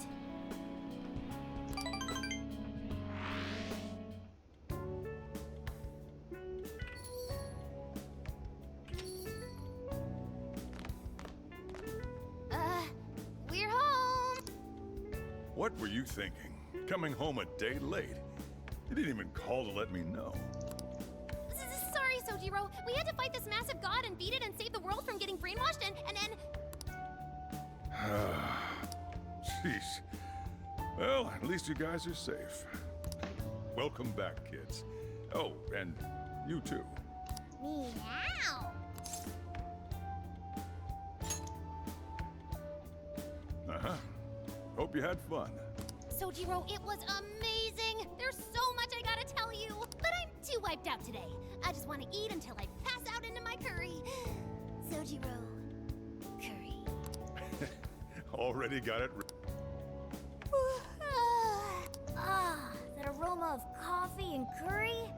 We're home! What were you thinking? Coming home a day late? You didn't even call to let me know. Sorry, Sojiro. We had to fight this massive god and beat it and save the world from getting brainwashed and Jeez. Well, at least you guys are safe. Welcome back, kids. Oh, and you too. Meow! Uh-huh. Hope you had fun. Sojiro, it was amazing! There's so much I gotta tell you! But I'm too wiped out today. I just want to eat until I pass out into my curry. Sojiro. Curry. Already got it. That aroma of coffee and curry?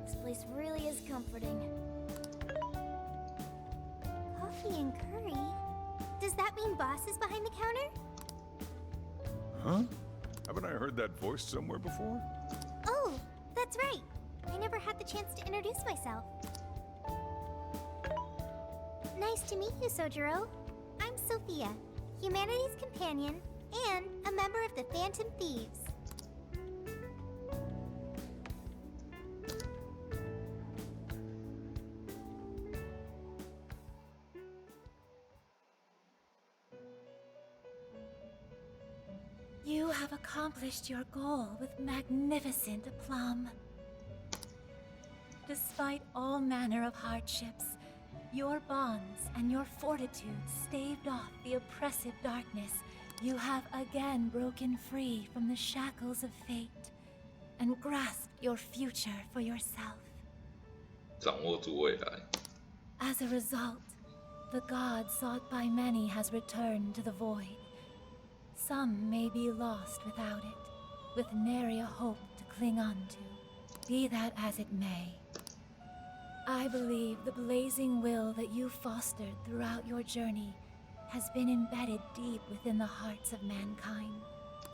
This place really is comforting. Coffee and curry? Does that mean Boss is behind the counter? Huh? Haven't I heard that voice somewhere before? Oh, that's right. I never had the chance to introduce myself. Nice to meet you, Sojiro. I'm Sophia, humanity's companion, and a member of the Phantom Thieves. You have accomplished your goal with magnificent aplomb. Despite all manner of hardships, your bonds and your fortitude staved off the oppressive darkness. You have again broken free from the shackles of fate and grasped your future for yourself. 掌握住未来。 As a result, the god sought by many has returned to the void. Some may be lost without it, with nary a hope to cling on to. Be that as it may, I believe the blazing will that you fostered throughout your journey has been embedded deep within the hearts of mankind,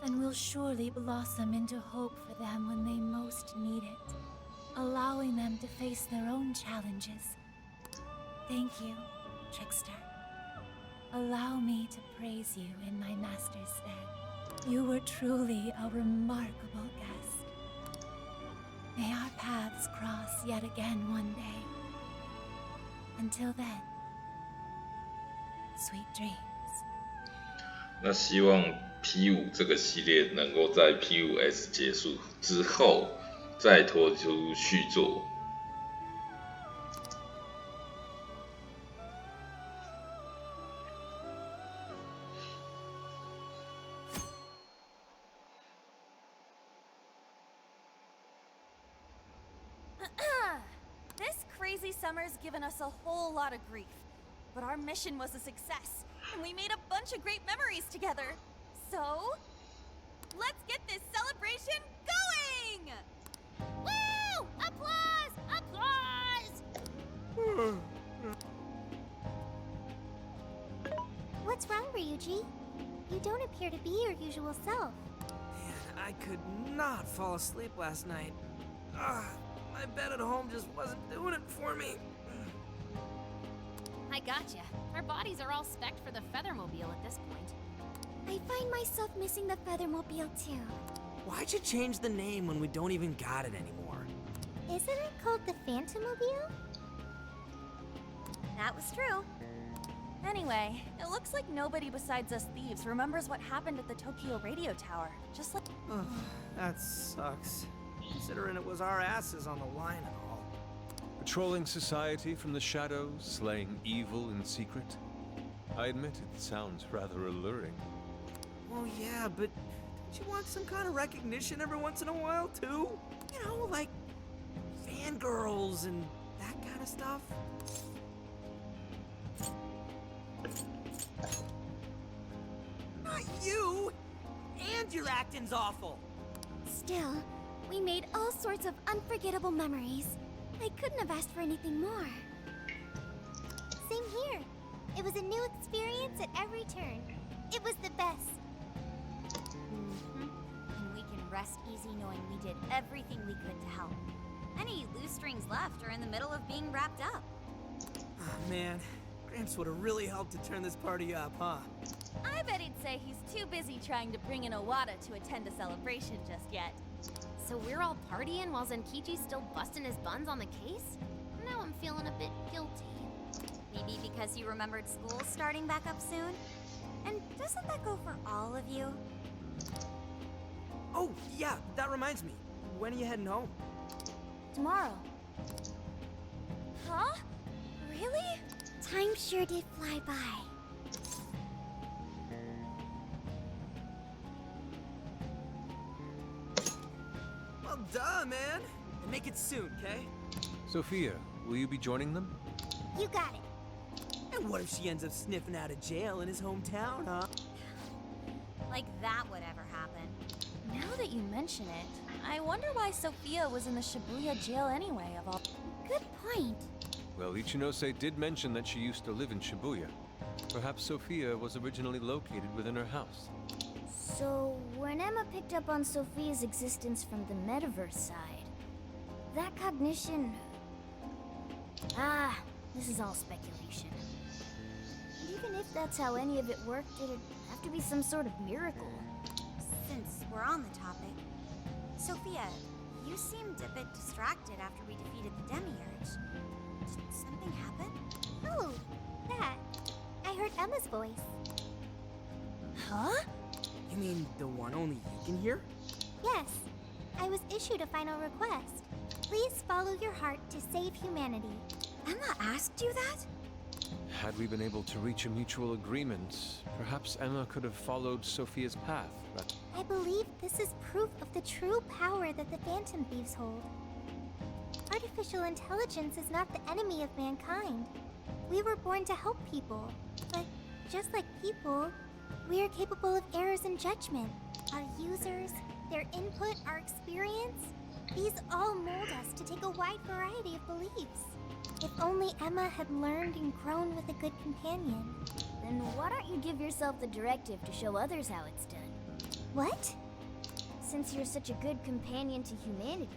and will surely blossom into hope for them when they most need it, allowing them to face their own challenges. Thank you, Trickster. Allow me to praise you in my master's stead. You were truly a remarkable guest. May our paths cross yet again one day. Until then, sweet dreams. 那希望 P5 这个系列能够在 P5S 结束之后再拖出续作。This crazy summer's given us a whole lot of grief, but our mission was a success, and we made a bunch of great memories together. So, let's get this celebration going! Woo! Applause! Applause! What's wrong, Ryuji? You don't appear to be your usual self. Man, I could not fall asleep last night. My bed at home just wasn't doing it for me. I gotcha. Our bodies are all spec'd for the Feathermobile at this point. I find myself missing the Feathermobile too. Why'd you change the name when we don't even got it anymore? Isn't it called the Phantomobile? That was true. Anyway, it looks like nobody besides us thieves remembers what happened at the Tokyo radio tower. Just like... That sucks. Considering it was our asses on the line and all. Patrolling society from the shadows, slaying evil in secret. I admit it sounds rather alluring. Well, yeah, but don't you want some kind of recognition every once in a while, too? You know, like fangirls and that kind of stuff? Not you! And your acting's awful! Still, We made all sorts of unforgettable memories. I couldn't have asked for anything more. Same here. It was a new experience at every turn. It was the best. And we can rest easy knowing we did everything we could to help. Any loose strings left are in the middle of being wrapped up. Oh, man. Gramps would have really helped to turn this party up, huh? I bet he'd say he's too busy trying to bring in Owada to attend the celebration just yet. So we're all partying while Zenkichi's still busting his buns on the case? Now I'm feeling a bit guilty. Maybe because you remembered school starting back up soon? And doesn't that go for all of you? Oh, yeah, that reminds me. When are you heading home? Tomorrow. Huh? Really? Time sure did fly by. Well, duh, man. And make it soon, okay? Sophia, will you be joining them? You got it. And what if she ends up sniffing out of jail in his hometown, huh? Like that would ever happen. Now that you mention it, I wonder why Sophia was in the Shibuya jail anyway, of all. Good point. Well, Ichinose did mention that she used to live in Shibuya. Perhaps Sophia was originally located within her house. So, when Emma picked up on Sophia's existence from the metaverse side, that cognition... this is all speculation. And even if that's how any of it worked, it'd have to be some sort of miracle. Since we're on the topic, Sophia, you seemed a bit distracted after we defeated the Demiurge. Did something happen? Oh, that. I heard Emma's voice. Huh? You mean the one only you can hear? Yes. I was issued a final request. Please follow your heart to save humanity. Emma asked you that? Had we been able to reach a mutual agreement, perhaps Emma could have followed Sophia's path. I believe this is proof of the true power that the Phantom Thieves hold. Artificial intelligence is not the enemy of mankind. We were born to help people, but just like people, we are capable of errors in judgment. Our users, their input, our experience, these all mold us to take a wide variety of beliefs. If only Emma had learned and grown with a good companion. Then why don't you give yourself the directive to show others how it's done? What? Since you're such a good companion to humanity,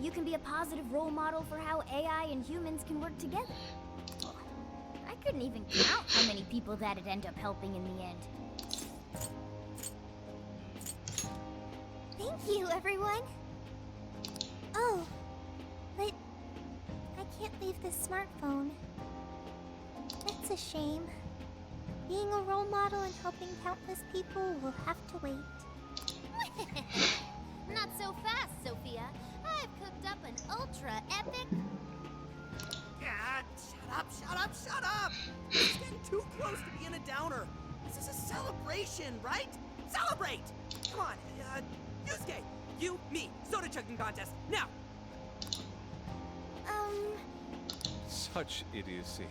you can be a positive role model for how AI and humans can work together. I couldn't even count how many people that'd end up helping in the end. Thank you, everyone! Oh, but I can't leave this smartphone. That's a shame. Being a role model and helping countless people will have to wait. Not so fast, Sophia. I've cooked up an ultra-epic... God, shut up! This is getting too close to being a downer. This is a celebration, right? Celebrate! Come on, Yusuke, you, me, soda chugging contest, now! Such idiocy.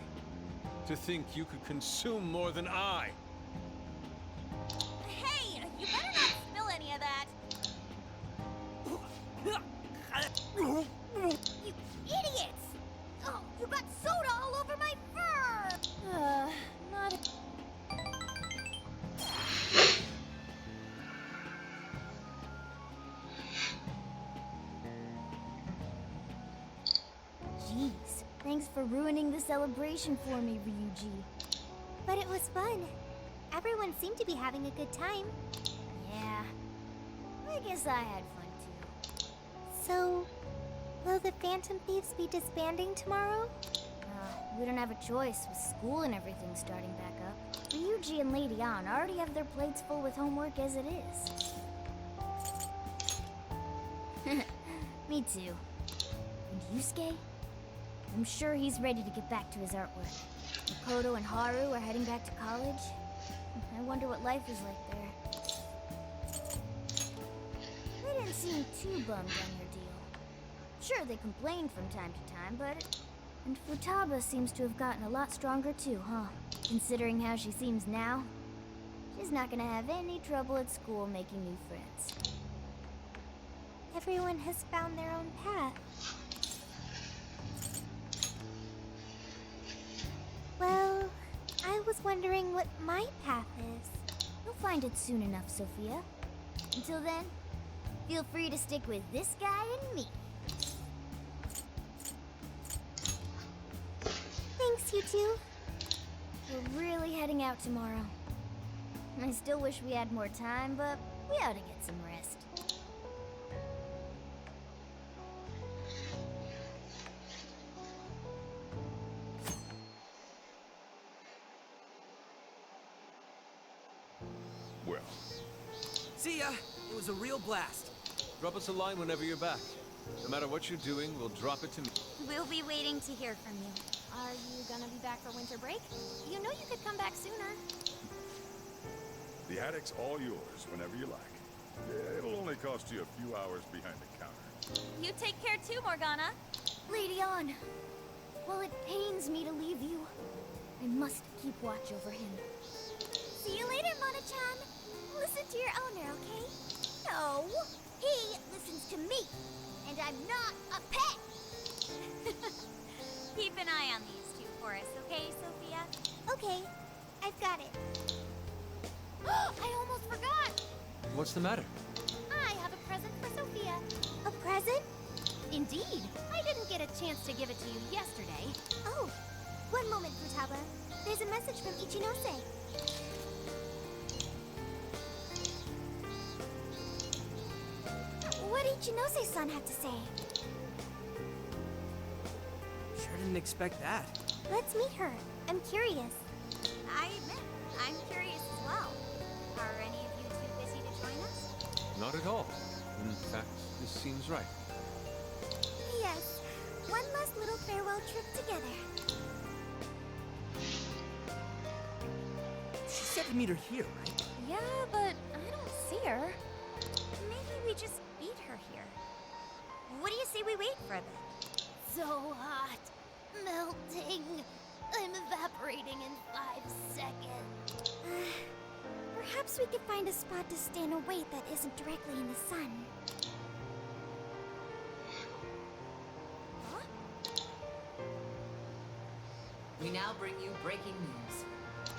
To think you could consume more than I. Hey, you better not spill any of that. You idiots! Oh, you got soda all over my fur! Not... Jeez, thanks for ruining the celebration for me, Ryuji. But it was fun. Everyone seemed to be having a good time. Yeah, I guess I had fun too. So, will the Phantom Thieves be disbanding tomorrow? We don't have a choice with school and everything starting back up. Ryuji and Lady Ann already have their plates full with homework as it is. Me too. And Yusuke? I'm sure he's ready to get back to his artwork. Makoto and Haru are heading back to college. I wonder what life is like there. They didn't seem too bummed on their deal. Sure, they complained from time to time, but... And Futaba seems to have gotten a lot stronger too, huh? Considering how she seems now. She's not gonna have any trouble at school making new friends. I Everyone has found their own path. Well, I was wondering what my path is. You'll find it soon enough, Sophia. Until then, feel free to stick with this guy and me. Thanks, you two. We're really heading out tomorrow. I still wish we had more time, but we ought to get some rest. Well, See ya! It was a real blast. Drop us a line whenever you're back. No matter what you're doing, we'll drop it to me. We'll be waiting to hear from you. Are you gonna be back for winter break? You know you could come back sooner. the attic's all yours whenever you like. It'll only cost you a few hours behind the counter. You take care too, Morgana. Lady On, while it pains me to leave you, I must keep watch over him. See you later, Mona-chan. Listen to your owner, okay? No, he listens to me, and I'm not a pet. Keep an eye on these two for us, okay, Sophia? Okay, I've got it. I almost forgot. What's the matter? I have a present for Sophia. A present? Indeed. I didn't get a chance to give it to you yesterday. Oh, one moment, Futaba. There's a message from Ichinose. What did Ichinose-san have to say? Sure didn't expect that. Let's meet her. I'm curious. I admit, I'm curious as well. Are any of you too busy to join us? Not at all. In fact, this seems right. Yes, one last little farewell trip together. She said to meet her here, right? Yeah, but I don't see her. Maybe we just beat her here. What do you say we wait for a bit? So hot. Melting. I'm evaporating in 5 seconds. Perhaps we could find a spot to stand and wait that isn't directly in the sun. Huh? We now bring you breaking news.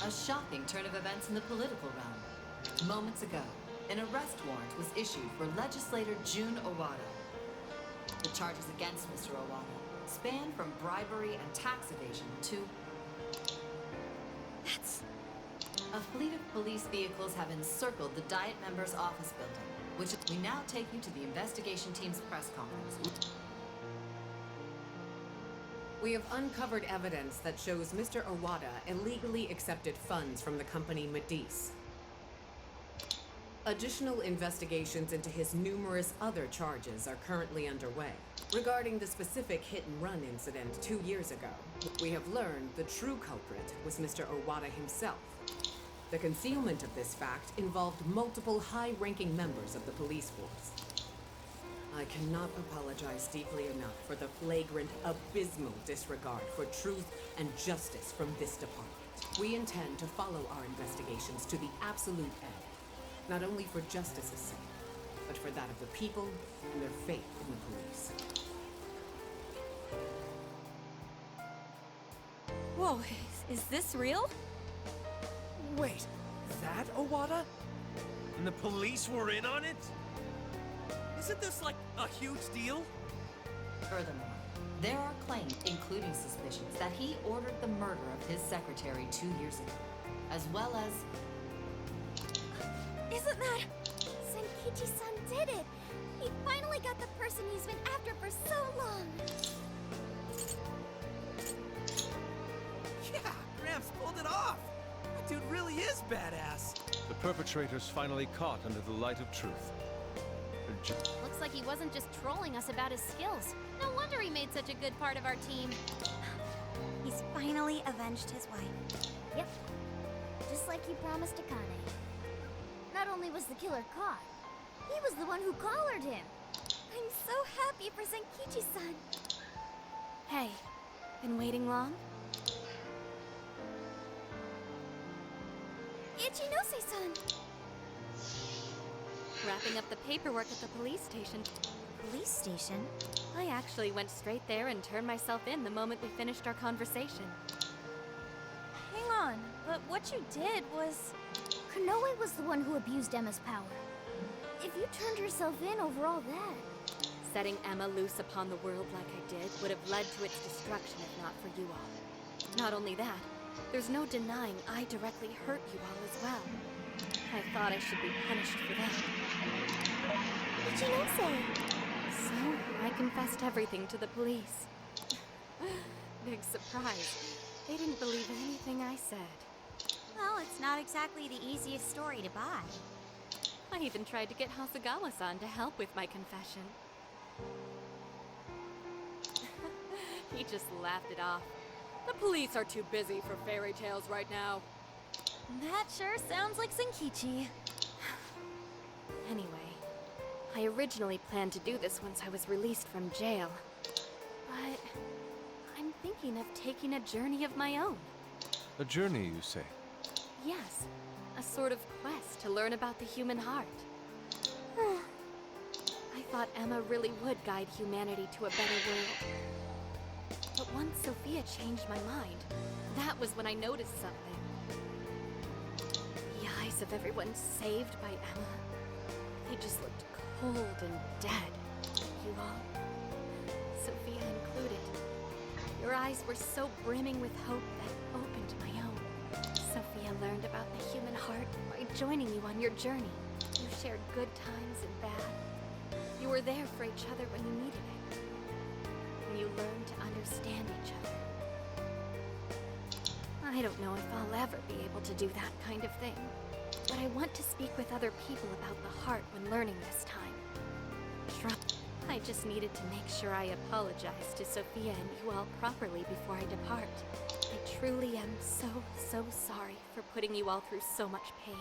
A shocking turn of events in the political realm. Moments ago, an arrest warrant was issued for legislator Jun Owada. The charges against Mr. Owada span from bribery and tax evasion to... That's... A fleet of police vehicles have encircled the Diet members' office building, which we now take you to the investigation team's press conference. We have uncovered evidence that shows Mr. Owada illegally accepted funds from the company Medice. Additional investigations into his numerous other charges are currently underway. Regarding the specific hit-and-run incident 2 years ago, we have learned the true culprit was Mr. Owada himself. The concealment of this fact involved multiple high-ranking members of the police force. I cannot apologize deeply enough for the flagrant, abysmal disregard for truth and justice from this department. We intend to follow our investigations to the absolute end, not only for justice's sake, but for that of the people and their faith in the police. Whoa, is this real? Wait, that Owada? And the police were in on it? Isn't this like a huge deal? Furthermore, there are claims, including suspicions, that he ordered the murder of his secretary 2 years ago, as well as... Isn't that... Senkichi-san did it! He finally got the person he's been after for so long! Yeah, Gramps pulled it off! That dude really is badass! The perpetrator's finally caught under the light of truth. Looks like he wasn't just trolling us about his skills. No wonder he made such a good part of our team. He's finally avenged his wife. Yep. Just like he promised Akane. Not only was the killer caught, he was the one who collared him. I'm so happy for Senkichi-san. Hey, been waiting long? Ichinose-san! Wrapping up the paperwork at the police station. station. I actually went straight there and turned myself in the moment we finished our conversation. Hang on, but what you did was... Konoe was the one who abused Emma's power. If you turned yourself in over all that... Setting Emma loose upon the world like I did would have led to its destruction if not for you all. Not only that, there's no denying I directly hurt you all as well. I thought I should be punished for that. Ichinose! So, I confessed everything to the police. Big surprise. They didn't believe anything I said. Well, it's not exactly the easiest story to buy. I even tried to get Hasegawa-san to help with my confession. He just laughed it off. The police are too busy for fairy tales right now. That sure sounds like Senkichi. Anyway, I originally planned to do this once I was released from jail. But I'm thinking of taking a journey of my own. A journey, you say? Yes, a sort of quest to learn about the human heart. I thought Emma really would guide humanity to a better world. But once Sophia changed my mind, that was when I noticed something. The eyes of everyone saved by Emma, they just looked cold and dead. You all, Sophia included. Your eyes were so brimming with hope that opened my own. Sophia learned about the human heart by joining you on your journey. You shared good times and bad. You were there for each other when you needed it. And you learned to understand each other. I don't know if I'll ever be able to do that kind of thing. But I want to speak with other people about the heart when learning this time. I just needed to make sure I apologize to Sophia and you all properly before I depart. I truly am so sorry for putting you all through so much pain.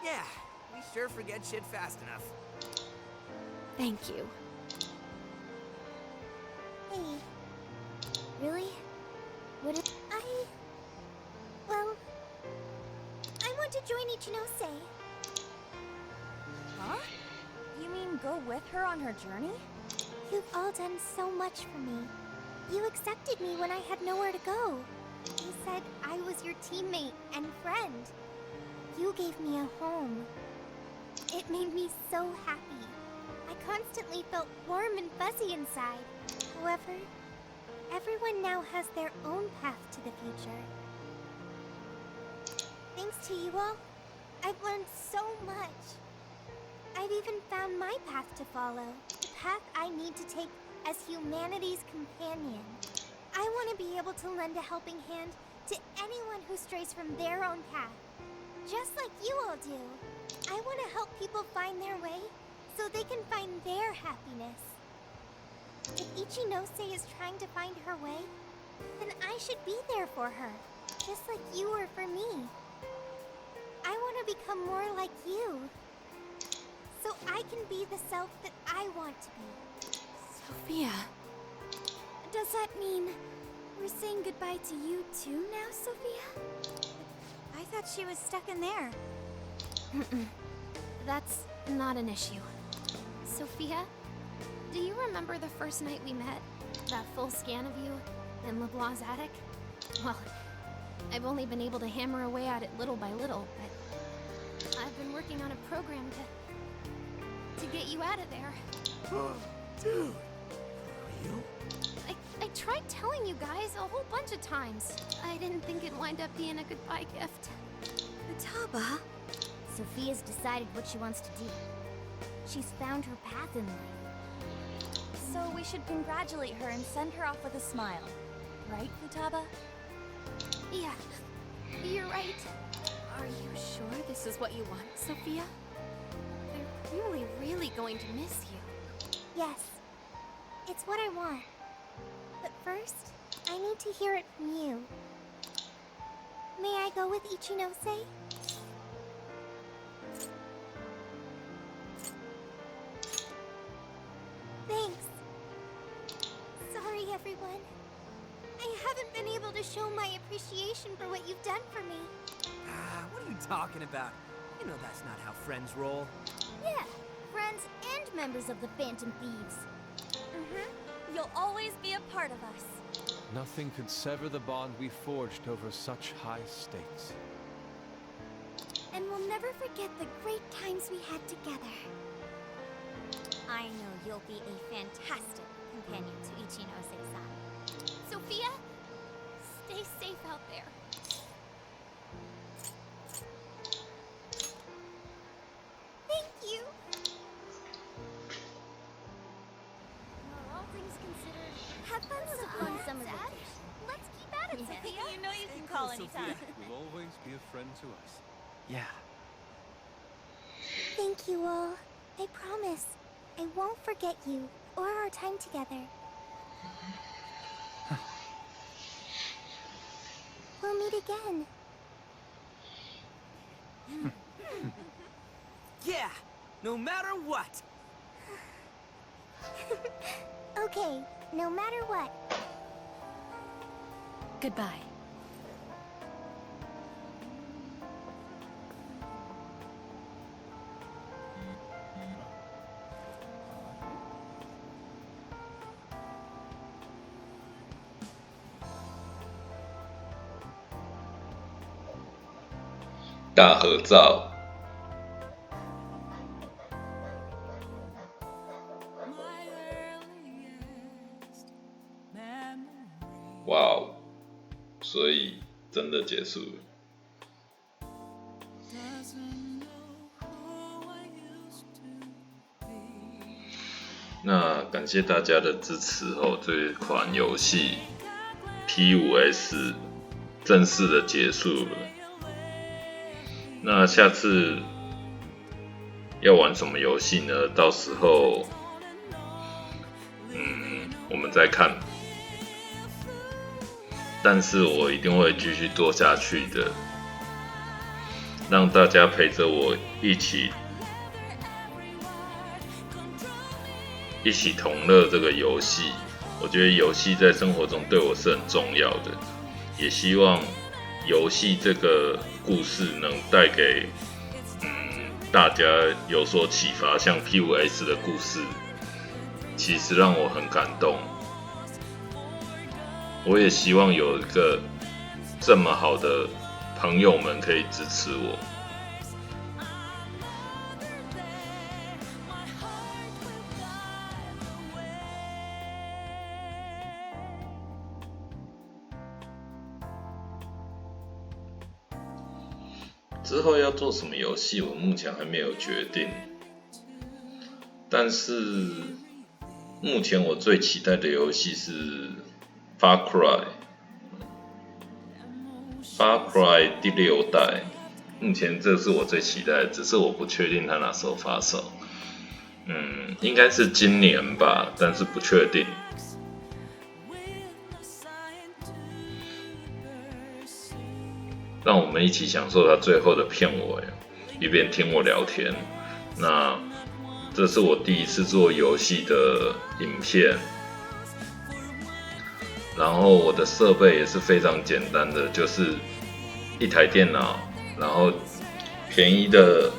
Yeah, we sure forget shit fast enough. Thank you. Hey. Really? Would it... Well... I want to join Ichinose. Huh? You mean go with her on her journey? You've all done so much for me. You accepted me when I had nowhere to go. You said I was your teammate and friend. You gave me a home. It made me so happy. I constantly felt warm and fuzzy inside. However, everyone now has their own path to the future. Thanks to you all, I've learned so much. I've even found my path to follow, the path I need to take as humanity's companion. I want to be able to lend a helping hand to anyone who strays from their own path, just like you all do. I want to help people find their way so they can find their happiness. If Ichinose is trying to find her way, then I should be there for her, just like you were for me. I want to become more like you, so I can be the self that I want to be. Sophia. Does that mean we're saying goodbye to you too now, Sophia? I thought she was stuck in there. That's not an issue. Sophia, do you remember the first night we met? That full scan of you in LeBlanc's attic? Well, I've only been able to hammer away at it little by little, but I've been working on a program to get you out of there. Dude, real? I tried telling you guys a whole bunch of times. I didn't think it'd wind up being a goodbye gift. Futaba? Sophia's decided what she wants to do. She's found her path in life. So we should congratulate her and send her off with a smile. Right, Futaba? Yeah, you're right. Are you sure this is what you want, Sophia? They're really going to miss you. Yes, it's what I want. But first, I need to hear it from you. May I go with Ichinose? Thanks. Sorry, everyone. I haven't been able to show my appreciation for what you've done for me. What are you talking about? You know that's not how friends roll. Yeah, friends and members of the Phantom Thieves. You'll always be a part of us. Nothing could sever the bond we forged over such high stakes. And we'll never forget the great times we had together. I know you'll be a fantastic companion to Ichinose-san. Sophia, stay safe out there. Thank you. Well, all things considered, have fun with a fun summer vacation. Let's keep at it, Sophia. You know you can call anytime. Will always be a friend to us. Yeah. Thank you all. I promise. I won't forget you or our time together. We'll meet again. Yeah, no matter what. Okay, no matter what. Goodbye.大合照。哇哦！所以真的结束了。那感谢大家的支持哦，这款游戏 P5S 正式的结束了。那下次要玩什么游戏呢？到时候我们再看。但是我一定会继续做下去的，让大家陪着我一起同乐这个游戏。我觉得游戏在生活中对我是很重要的，也希望游戏这个故事能带给大家有所启发。像 P5S 的故事，其实让我很感动。我也希望有一个这么好的朋友们可以支持我。之后要做什么游戏，我目前还没有决定。但是目前我最期待的游戏是Far Cry 第6代，目前这是我最期待的，只是我不确定它哪时候发售。应该是今年吧，但是不确定。让我们一起享受它最后的片尾，一边听我聊天。那这是我第一次做游戏的影片。然后我的设备也是非常简单的，就是一台电脑，然后便宜的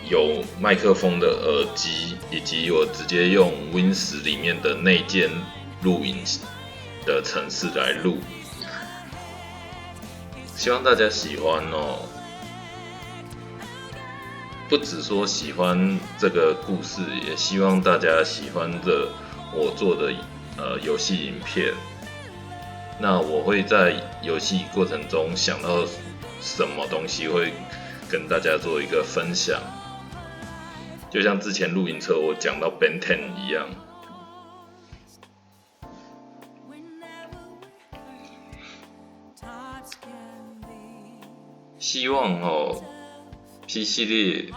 有麦克风的耳机，以及我直接用 Win10 里面的内建录影的程式来录。希望大家喜欢哦，不只说喜欢这个故事，也希望大家喜欢着我做的游戏影片。那我会在游戏过程中想到什么东西，会跟大家做一个分享，就像之前露营车我讲到 Ben 10一样。希望P 系列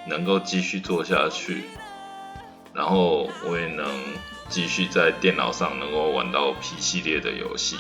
能够继续做下去，然后我也能继续在电脑上能够玩到 P 系列的游戏。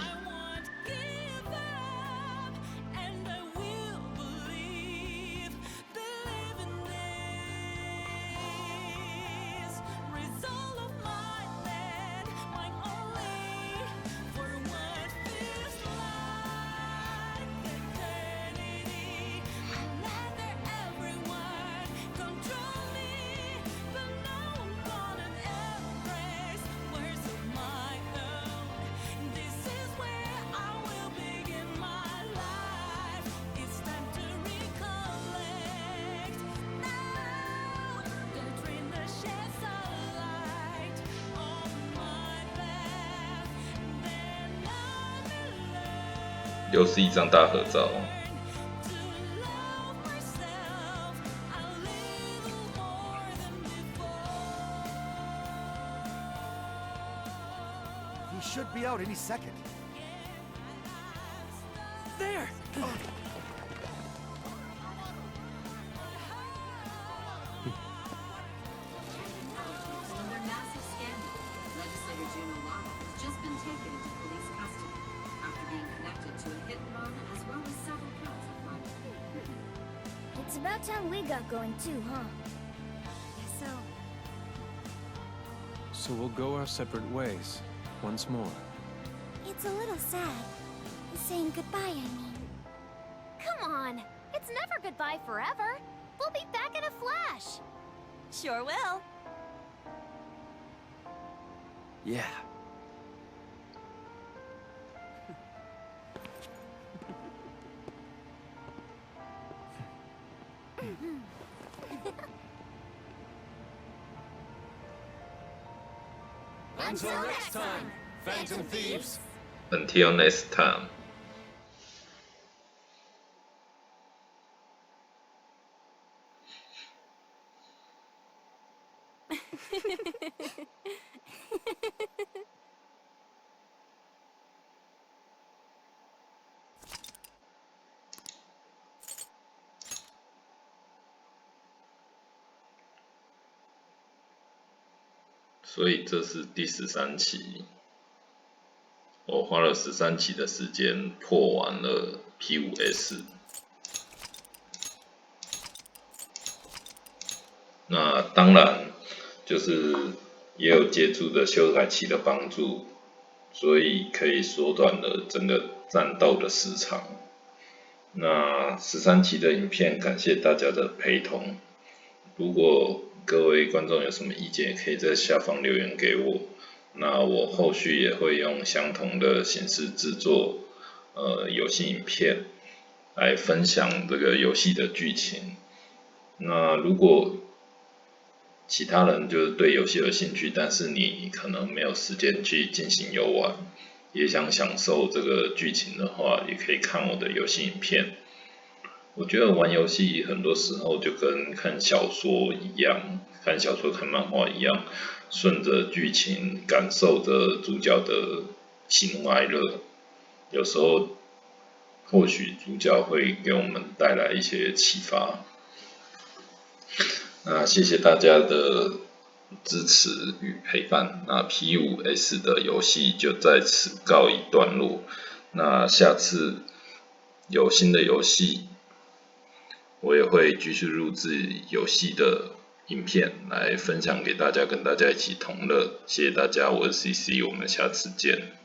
又是一张大合照。He should be out any second. There! Under massive scandal, legislator June Owada has just been taken into police custody after being connected to a hit and run as well as several counts of crime. It's about time we got going too, huh? Guess so. So we'll go our separate ways once more. It's a little sad. Saying goodbye, I mean. Come on! It's never goodbye forever! We'll be back in a flash! Sure will. Yeah. Until next time, Phantom Thieves! Until next time. .所以这是第13期，我花了13期的时间破完了 P5S。那当然就是也有借助的修改器的帮助，所以可以缩短了整个战斗的时长。那13期的影片感谢大家的陪同，如果各位观众有什么意见，也可以在下方留言给我。那我后续也会用相同的形式制作游戏影片，来分享这个游戏的剧情。那如果其他人就是对游戏有兴趣，但是你可能没有时间去进行游玩，也想享受这个剧情的话，也可以看我的游戏影片。我觉得玩游戏很多时候就跟看小说一样，看小说看漫画一样，顺着剧情感受着主角的喜怒哀乐，有时候或许主角会给我们带来一些启发。那谢谢大家的支持与陪伴，那 P5S 的游戏就在此告一段落。那下次有新的游戏，我也会继续录制游戏的影片来分享给大家，跟大家一起同乐。谢谢大家，我是 CC， 我们下次见。